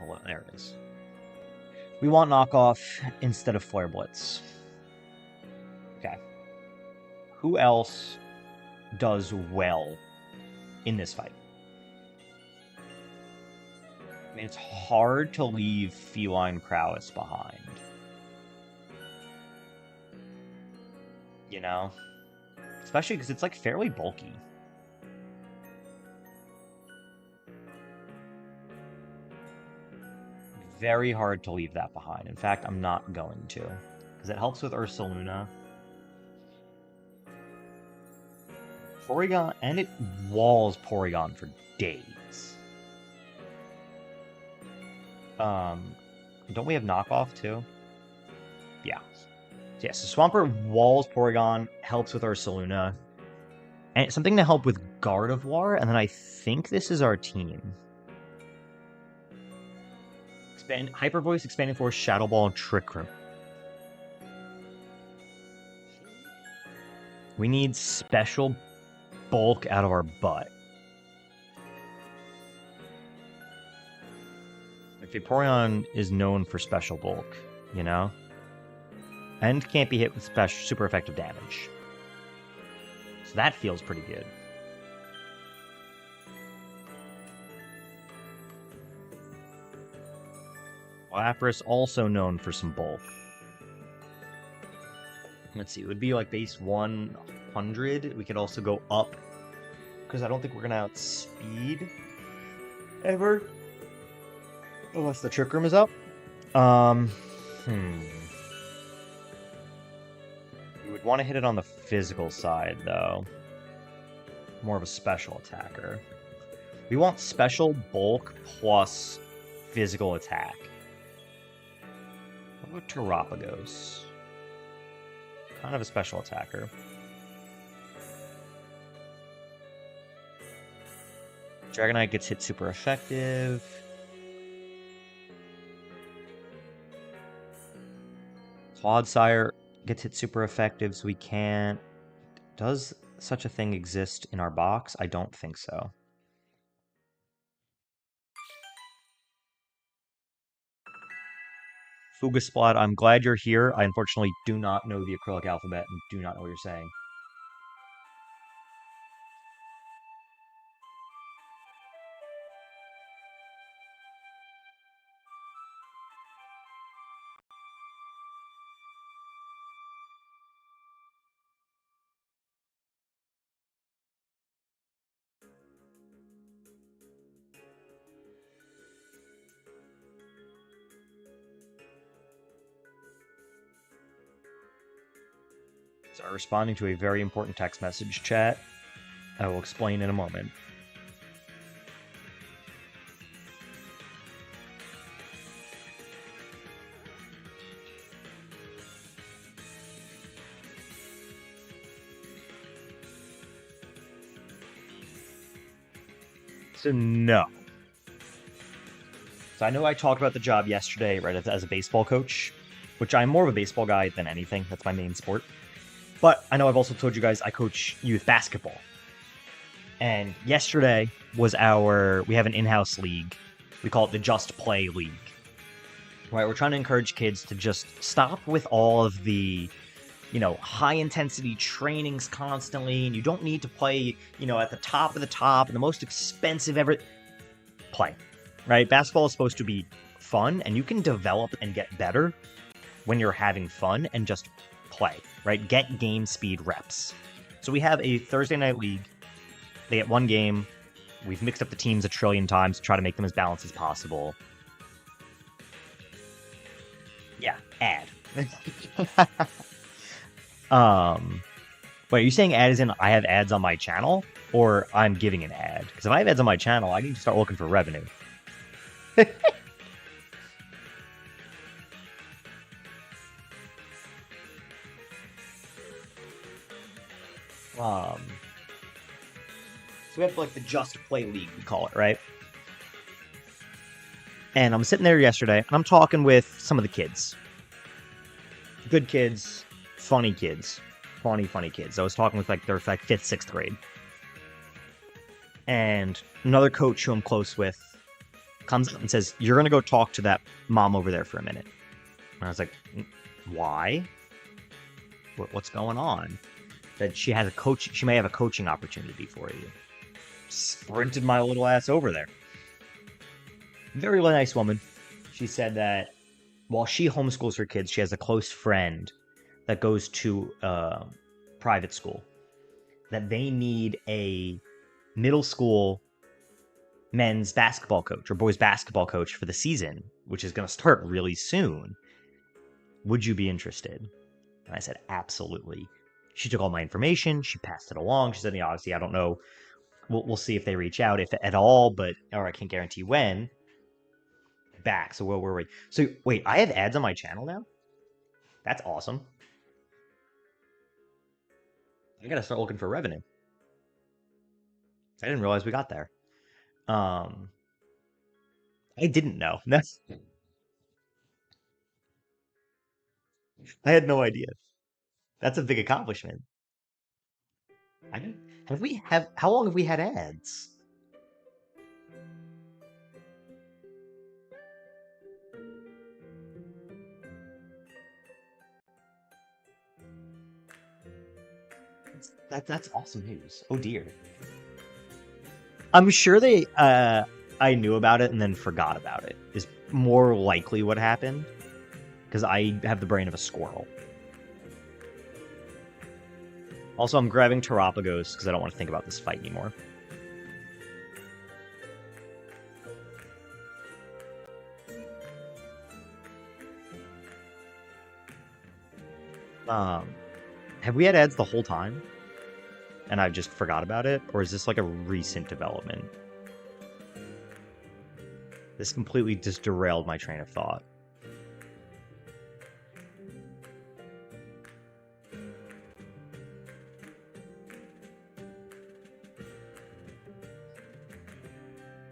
Oh, there it is. We want knockoff instead of Flare Blitz. Okay. Who else does well in this fight? I mean, it's hard to leave Feline Prowess behind. You know? Especially because it's, like, fairly bulky. Very hard to leave that behind. In fact, I'm not going to. Because it helps with Ursaluna. Porygon, and it walls Porygon for days. Don't we have knockoff too? Yeah. Yeah, so Swampert walls Porygon, helps with Ursaluna. And something to help with Gardevoir, and then I think this is our team. Hyper Voice, Expanding Force, Shadow Ball, and Trick Room. We need special bulk out of our butt. Like, Vaporeon is known for special bulk, you know? And can't be hit with super effective damage. So that feels pretty good. Lapras also known for some bulk. Let's see, it would be like base 100. We could also go up, because I don't think we're going to outspeed ever. Unless the Trick Room is up. We would want to hit it on the physical side, though. More of a special attacker. We want special bulk plus physical attack. What about Terapagos? Kind of a special attacker. Dragonite gets hit super effective. Clodsire gets hit super effective, so we can't... Does such a thing exist in our box? I don't think so. Fugasplat, I'm glad you're here. I unfortunately do not know the acrylic alphabet and do not know what you're saying. are responding to a very important text message, chat. I will explain in a moment. So no. So I know I talked about the job yesterday, right, as a baseball coach, which I'm more of a baseball guy than anything. That's my main sport. But I know I've also told you guys I coach youth basketball. And yesterday was we have an in-house league. We call it the Just Play League. Right, we're trying to encourage kids to just stop with all of the, high intensity trainings constantly, and you don't need to play, at the top of the top and the most expensive ever. Play, right? Basketball is supposed to be fun, and you can develop and get better when you're having fun and just play, right? Get game speed reps. So we have a Thursday night league. They get one game. We've mixed up the teams a trillion times to try to make them as balanced as possible. Yeah, ad. Wait, are you saying ad is in I have ads on my channel, or I'm giving an ad? Because if I have ads on my channel, I need to start looking for revenue. So we have like the Just Play League, we call it, right? And I'm sitting there yesterday, and I'm talking with some of the kids. Good kids, funny kids. Funny kids. I was talking with they're 5th, 6th grade. And another coach who I'm close with comes up and says, "You're going to go talk to that mom over there for a minute." And I was like, "Why? What's going on?" That she may have a coaching opportunity for you. Sprinted my little ass over there. Very nice woman. She said that while she homeschools her kids, she has a close friend that goes to private school, that they need a middle school men's basketball coach or boys basketball coach for the season, which is going to start really soon. Would you be interested? And I said, absolutely. She took all my information. She passed it along. She said, "Yeah, obviously, I don't know. We'll see if they reach out, if at all, or I can't guarantee when." Back. So where were we? So wait, I have ads on my channel now? That's awesome. I gotta start looking for revenue. I didn't realize we got there. I didn't know. I had no idea. That's a big accomplishment. How long have we had ads? That's awesome news. Oh dear. I'm sure I knew about it and then forgot about it, is more likely what happened. Because I have the brain of a squirrel. Also, I'm grabbing Terapagos because I don't want to think about this fight anymore. Have we had ads the whole time? And I've just forgot about it? Or is this like a recent development? This completely just derailed my train of thought.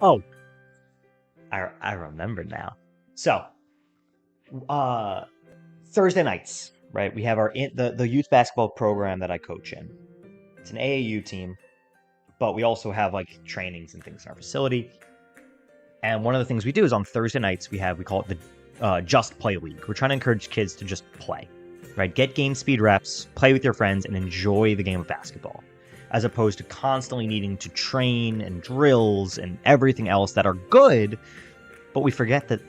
Oh, I remember now. So, Thursday nights, right? We have the youth basketball program that I coach in. It's an AAU team, but we also have like trainings and things in our facility. And one of the things we do is on Thursday nights we call it the Just Play League. We're trying to encourage kids to just play, right? Get game speed reps, play with your friends, and enjoy the game of basketball, as opposed to constantly needing to train and drills and everything else that are good, but we forget that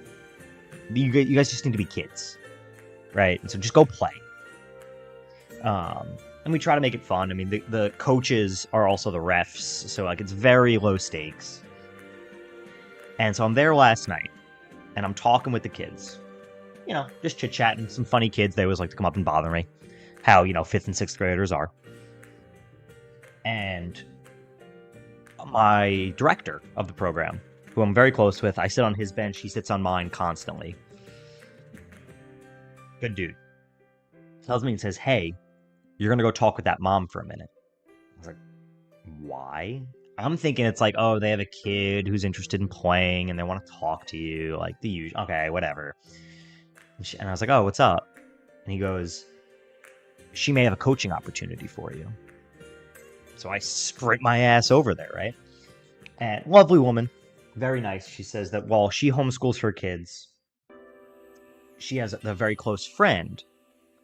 you guys just need to be kids, right? And so just go play. And we try to make it fun. I mean, the coaches are also the refs, so like it's very low stakes. And so I'm there last night, and I'm talking with the kids. Just chit-chatting. Some funny kids, they always like to come up and bother me. how, 5th and 6th graders are. And my director of the program, who I'm very close with, I sit on his bench, he sits on mine constantly. Good dude. Tells me and says, hey, you're going to go talk with that mom for a minute. I was like, why? I'm thinking it's like, oh, they have a kid who's interested in playing and they want to talk to you, like the usual. Okay, whatever. And I was like, oh, what's up? And he goes, she may have a coaching opportunity for you. So I sprint my ass over there, right? And lovely woman, very nice. She says that while she homeschools her kids, she has a very close friend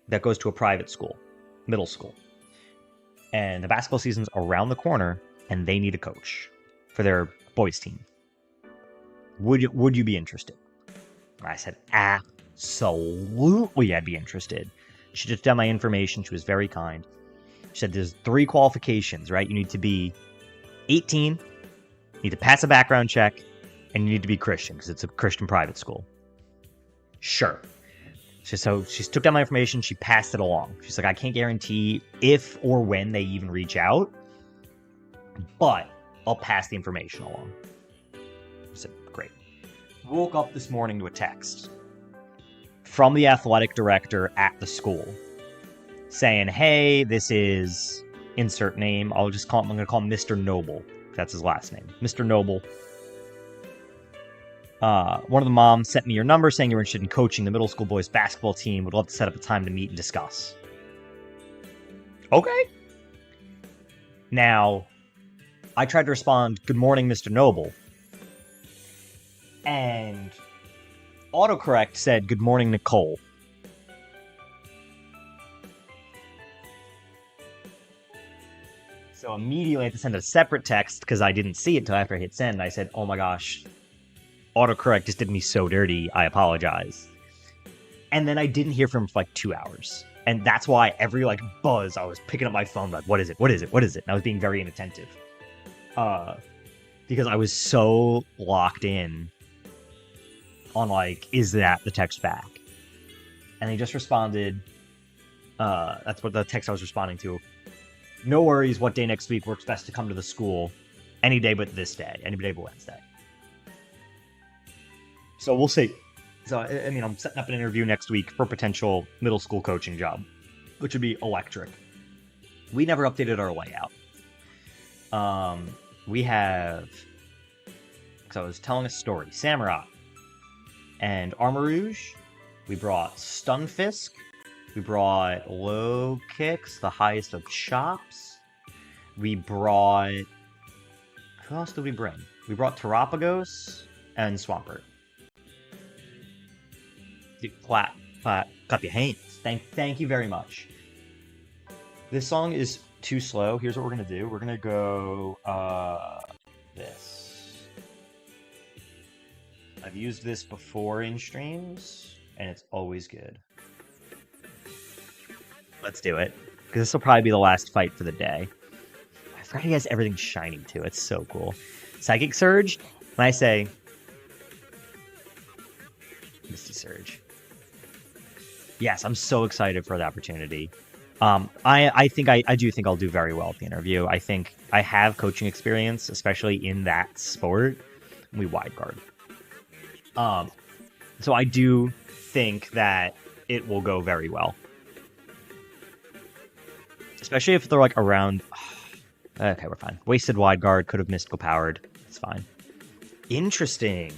that goes to a private school, middle school. And the basketball season's around the corner, and they need a coach for their boys' team. Would you be interested? And I said, absolutely, I'd be interested. She took down my information. She was very kind. She said, there's 3 qualifications, right? You need to be 18, you need to pass a background check, and you need to be Christian, because it's a Christian private school. Sure. So she took down my information. She passed it along. She's like, I can't guarantee if or when they even reach out, but I'll pass the information along. I said, great. Woke up this morning to a text from the athletic director at the school saying, hey, this is insert name. I'm going to call him Mr. Noble. That's his last name. Mr. Noble. One of the moms sent me your number saying you're interested in coaching the middle school boys basketball team. Would love to set up a time to meet and discuss. Okay. Now, I tried to respond, good morning, Mr. Noble. And autocorrect said, good morning, Nicole. So immediately I had to send a separate text because I didn't see it until after I hit send. I said, oh my gosh, autocorrect just did me so dirty. I apologize. And then I didn't hear from him for like 2 hours. And that's why every buzz, I was picking up my phone like, what is it? What is it? What is it? And I was being very inattentive. Because I was so locked in on is that the text back? And they just responded, that's what the text I was responding to. No worries, what day next week works best to come to the school? Any day but this day. Any day but Wednesday. So we'll see. So, I'm setting up an interview next week for a potential middle school coaching job, which would be electric. We never updated our layout. We have... So I was telling a story. Samurai and Armor Rouge. We brought Stunfisk. We brought Low Kicks, the highest of chops. We brought... Who else did we bring? We brought Terapagos and Swampert. Dude, clap your hands. Thank you very much. This song is too slow. Here's what we're gonna do. We're gonna go this. I've used this before in streams, and it's always good. Let's do it, because this will probably be the last fight for the day. I forgot he has everything shiny too. It's so cool. Psychic Surge. When I say Misty Surge. Yes, I'm so excited for the opportunity. I do think I'll do very well at the interview. I think I have coaching experience, especially in that sport. We wide guard. So I do think that it will go very well. Especially if they're around... Okay, we're fine. Wasted wide guard, could have mystical powered. It's fine. Interesting.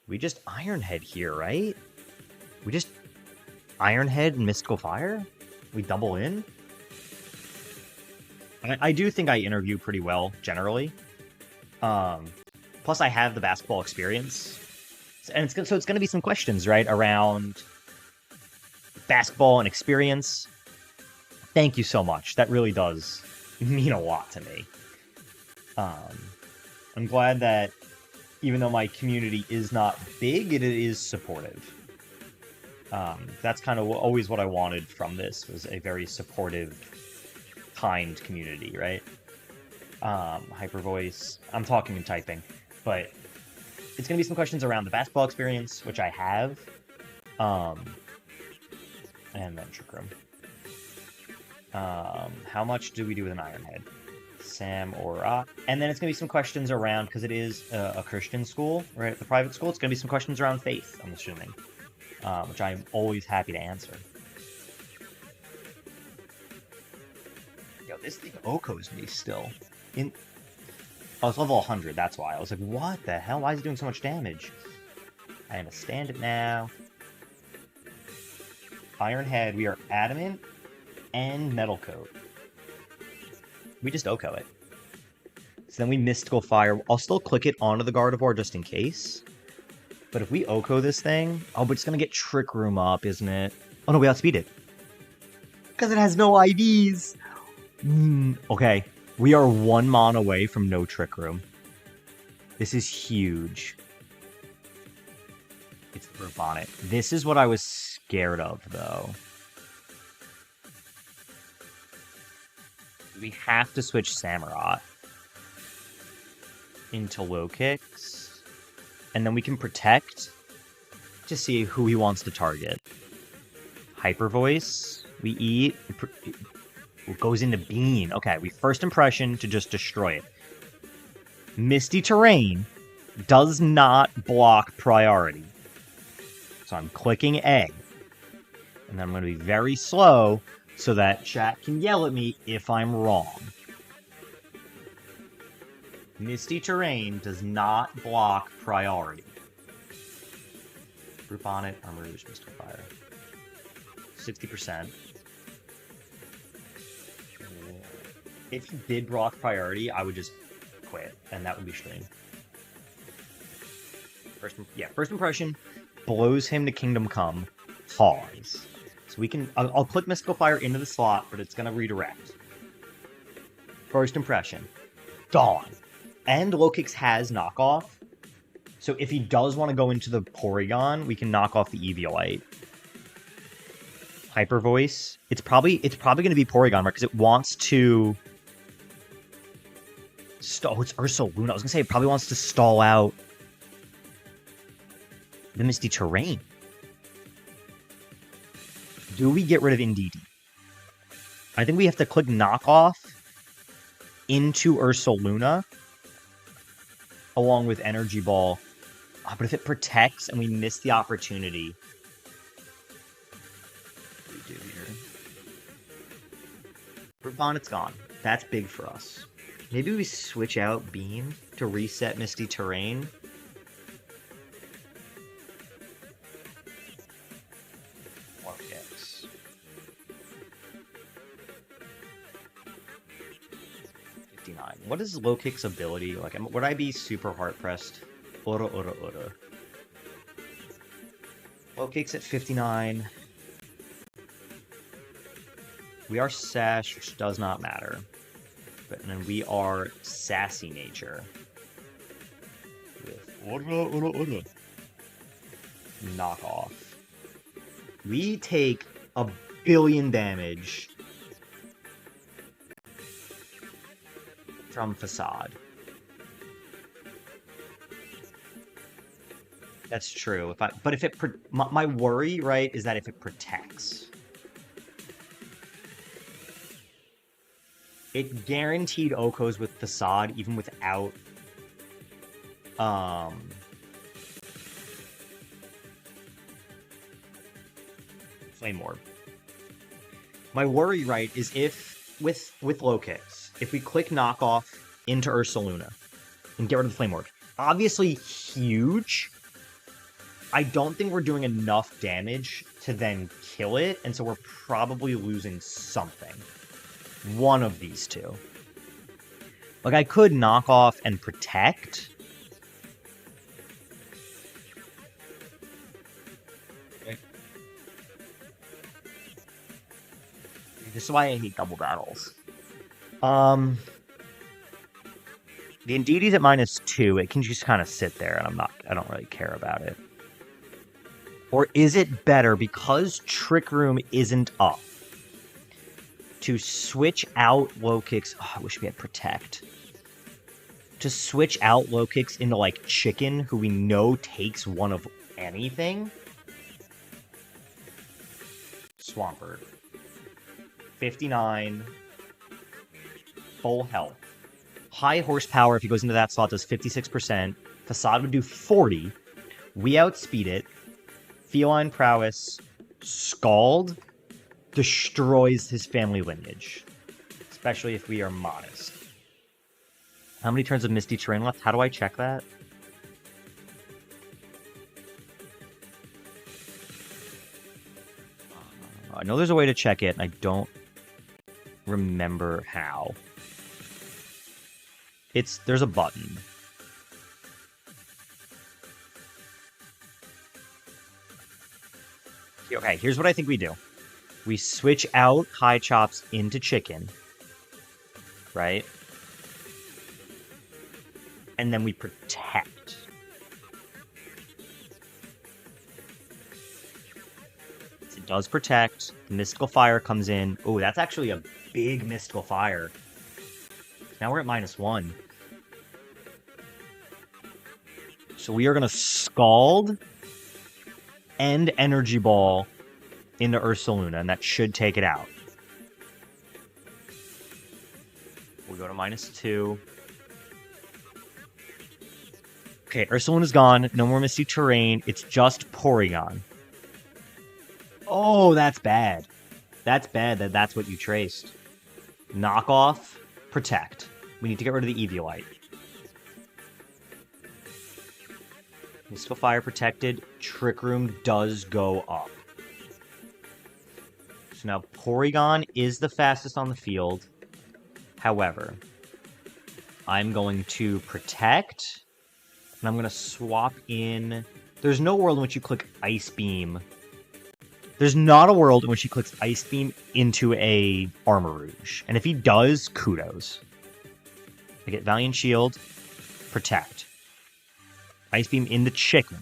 We just Ironhead here, right? We just Ironhead and Mystical Fire? We double in? I do think I interview pretty well, generally. Plus, I have the basketball experience. And it's going to be some questions, right, around basketball and experience. Thank you so much. That really does mean a lot to me. I'm glad that even though my community is not big, it is supportive. That's kind of always what I wanted from this, was a very supportive, kind community, right? Hyper voice. I'm talking and typing, but it's going to be some questions around the basketball experience, which I have. And then Trick Room. How much do we do with an Iron Head? Sam or and then it's gonna be some questions around, because it is a Christian school, right? The private school. It's gonna be some questions around faith, I'm assuming, which I'm always happy to answer. Yo, this thing Okos me still. Oh, it's level 100. That's why I was like, what the hell? Why is it doing so much damage? I understand it now. Iron Head. We are adamant and Metal Coat. We just Oko it. So then we Mystical Fire. I'll still click it onto the Gardevoir just in case. But if we Oko this thing... Oh, but it's going to get Trick Room up, isn't it? Oh, no, we outspeed it. Because it has no IVs. Okay. We are 1 mon away from no Trick Room. This is huge. It's Urbonic. This is what I was scared of, though. We have to switch Samurott into low kicks, and then we can protect to see who he wants to target. Hyper Voice, we eat, it goes into Bean. Okay, we first impression to just destroy it. Misty Terrain does not block priority. So I'm clicking A, and then I'm going to be very slow so that chat can yell at me if I'm wrong. Misty Terrain does not block priority. Group on it, Armor Rouge, Mystical Fire. 60%. If he did block priority, I would just quit, and that would be stream. First impression, blows him to Kingdom Come, pause. So we can, I'll click Mystical Fire into the slot, but it's going to redirect. First impression, gone. And Low Kicks has knockoff. So if he does want to go into the Porygon, we can knock off the Eviolite. Hyper Voice. It's probably going to be Porygon, right? Because it wants to... Oh, it's Ursaluna. I was going to say it probably wants to stall out the Misty Terrain. Do we get rid of Indeedee? I think we have to click knockoff into Ursaluna along with Energy Ball. Oh, but if it protects and we miss the opportunity... What do we do here? Groupon, it's gone. That's big for us. Maybe we switch out Beam to reset Misty Terrain. What is Low Kick's ability? Like, would I be super hard pressed? Ora. Low Kick's at 59. We are Sash, which does not matter. But and then we are Sassy Nature. With Ora. Knock off. We take 1 billion damage from Facade. That's true. But if it, my worry, right, is that if it protects, it guaranteed Okos with Facade even without Flame Orb. My worry, right, is if with Low Kicks, if we click knockoff into Ursaluna and get rid of the Flame Orb, obviously huge. I don't think we're doing enough damage to then kill it, and so we're probably losing something. One of these two. Like, I could knock off and protect. Okay. This is why I hate double battles. The Indeedee's at -2. It can just kind of sit there, and I don't really care about it. Or is it better, because Trick Room isn't up, to switch out Low Kicks? Oh, I wish we had Protect. To switch out Low Kicks into, like, Chicken, who we know takes one of anything? Swampert. 59. Full health. High horsepower, if he goes into that slot, does 56%. Facade would do 40. We outspeed it. Feline prowess. Scald destroys his family lineage. Especially if we are modest. How many turns of Misty Terrain left? How do I check that? I know there's a way to check it, and I don't remember how. There's a button. Okay, here's what I think we do. We switch out High Chops into Chicken. Right? And then we protect. It does protect. Mystical Fire comes in. Oh, that's actually a big Mystical Fire. Now we're at -1. So we are going to Scald and Energy Ball into Ursaluna, and that should take it out. We go to -2. Okay, Ursaluna's gone. No more Misty Terrain. It's just Porygon. Oh, that's bad. That's bad that that's what you traced. Knock off, protect. We need to get rid of the Eviolite. Mystical Fire protected. Trick Room does go up. So now Porygon is the fastest on the field. However, I'm going to protect, and I'm going to swap in... There's no world in which you click Ice Beam. There's not a world in which he clicks Ice Beam into a Armor Rouge. And if he does, kudos. I get Valiant Shield, protect. Ice Beam into Chicken.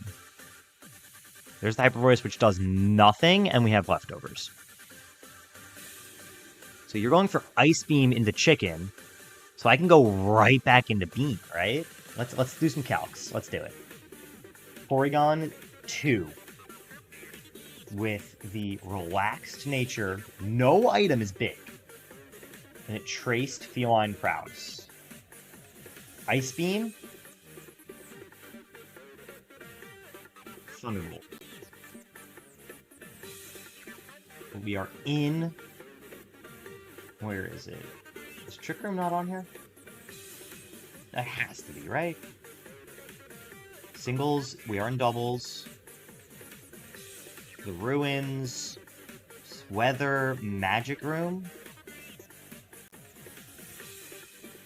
There's the Hyper Voice, which does nothing, and we have leftovers. So you're going for Ice Beam into Chicken, so I can go right back into Beam, right? Let's do some calcs. Let's do it. Porygon 2. With the relaxed nature, no item is big. And it traced Feline Prowess. Ice Beam. Thunderbolt. We are in... Where is it? Is Trick Room not on here? That has to be, right? Singles, we are in doubles. The Ruins, Weather, Magic Room,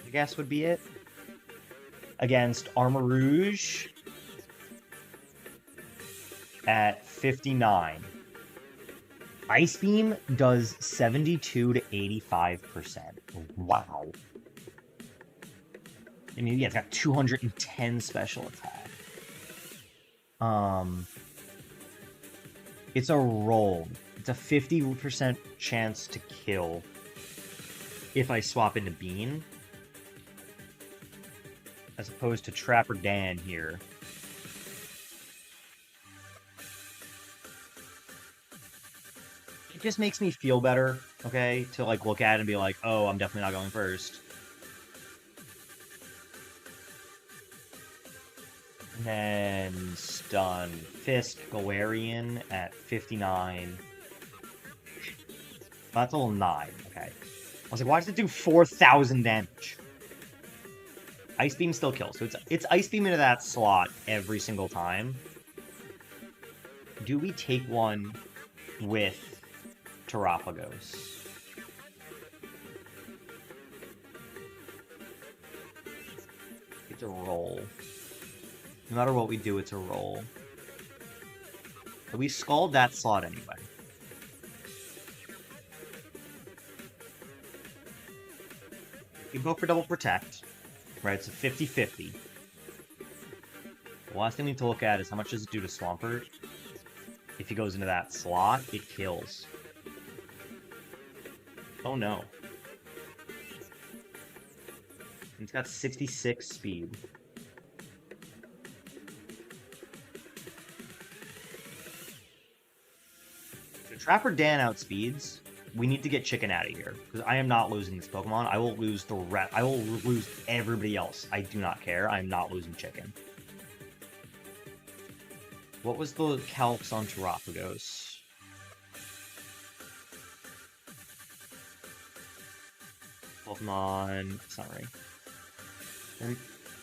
I guess would be it. Against Armor Rouge at 59. Ice Beam does 72 to 85%. Wow. I mean, yeah, it's got 210 special attack. It's a roll. It's a 50% chance to kill if I swap into Bean. As opposed to Trapper Dan here. It just makes me feel better, okay? To like look at it and be like, oh, I'm definitely not going first. And then stun Fisk Galarian at 59. That's all 9. Okay. I was like, why does it do 4,000 damage? Ice Beam still kills. So it's Ice Beam into that slot every single time. Do we take one with Terapagos? It's a roll. No matter what we do, it's a roll. But we Scald that slot anyway. You go for double protect. Right, it's a 50-50. The last thing we need to look at is how much does it do to Swampert. If he goes into that slot, it kills. Oh no. It's got 66 speed. Trapper Dan outspeeds. We need to get Chicken out of here because I am not losing this Pokemon. I will lose I will lose everybody else. I do not care. I'm not losing Chicken. What was the calcs on Terapagos? Pokemon summary. Very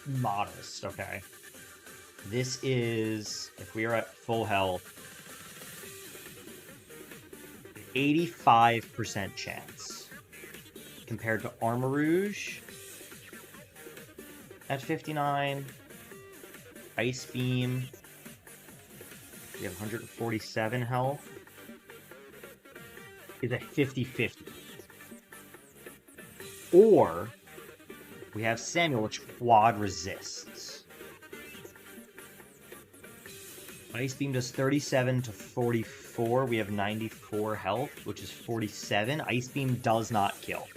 modest. Okay. This is, if we are at full health, 85% chance compared to Armarouge at 59. Ice Beam, we have 147 health, is at 50-50. Or we have Samuel, which quad resists. Ice Beam does 37 to 44. We have 94 health, which is 47. Ice Beam does not kill.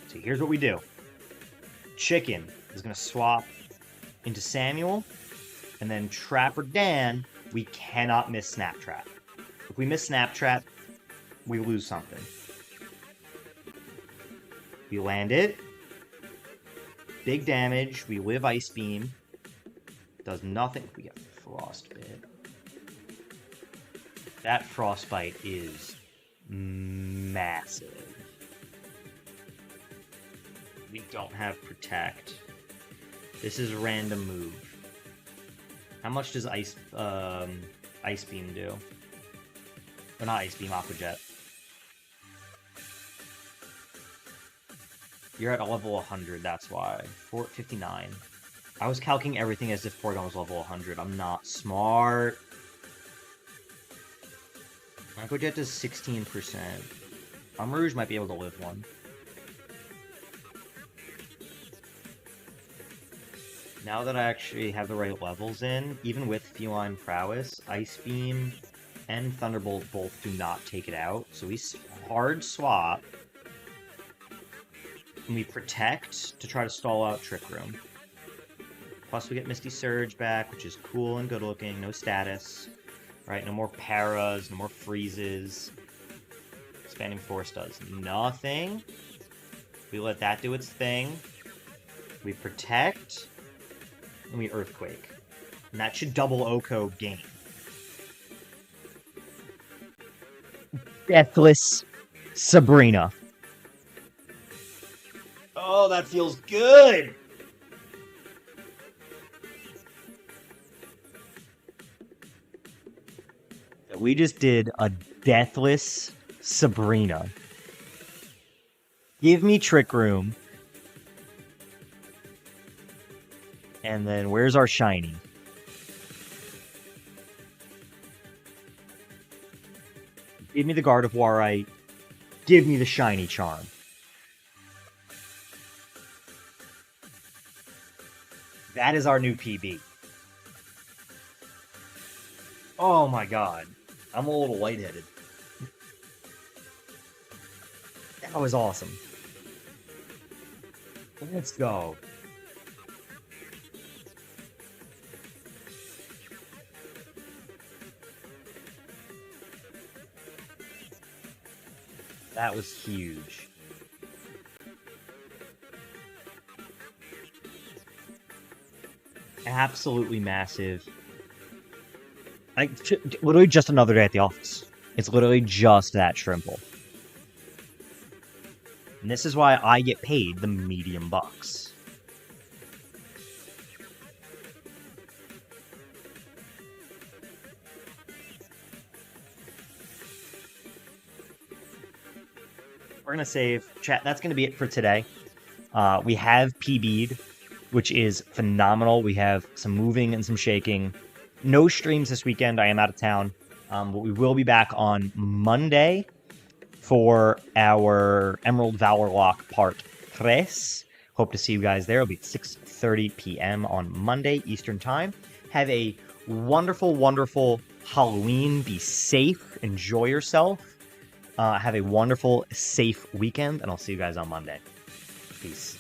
So here's what we do. Chicken is going to swap into Samuel, and then Trapper Dan, we cannot miss Snap Trap. If we miss Snap Trap, we lose something. We land it. Big damage. We live Ice Beam. Does nothing. We get Frostbite. That Frostbite is massive. We don't have Protect. This is random move. How much does Ice Beam do? Or not Ice Beam, Aqua Jet. You're at a level 100, that's why. 459. I was calculating everything as if Porygon was level 100. I'm not smart. Aqua Jet does 16%. Armarouge might be able to live one. Now that I actually have the right levels in, even with Feline Prowess, Ice Beam and Thunderbolt both do not take it out. So we hard swap. And we Protect to try to stall out Trick Room. Plus we get Misty Surge back, which is cool and good looking. No status. Right, no more Paras, no more Freezes. Expanding Force does nothing. We let that do its thing. We Protect. And we Earthquake. And that should double Oko game. Deathless Sabrina. Oh, that feels good! We just did a Deathless Sabrina. Give me Trick Room. And then where's our shiny? Give me the Gardevoirite. Give me the shiny charm. That is our new PB. Oh my god. I'm a little lightheaded. That was awesome. Let's go. That was huge. Absolutely massive. Literally just another day at the office. It's literally just that Shrimple. And this is why I get paid the medium bucks. We're going to save. Chat, that's going to be it for today. We have PB'd, which is phenomenal. We have some moving and some shaking. No streams this weekend. I am out of town. But we will be back on Monday for our Emerald Valor Lock Part 3. Hope to see you guys there. It'll be at 6:30 p.m. on Monday Eastern Time. Have a wonderful, wonderful Halloween. Be safe. Enjoy yourself. Have a wonderful, safe weekend, and I'll see you guys on Monday. Peace.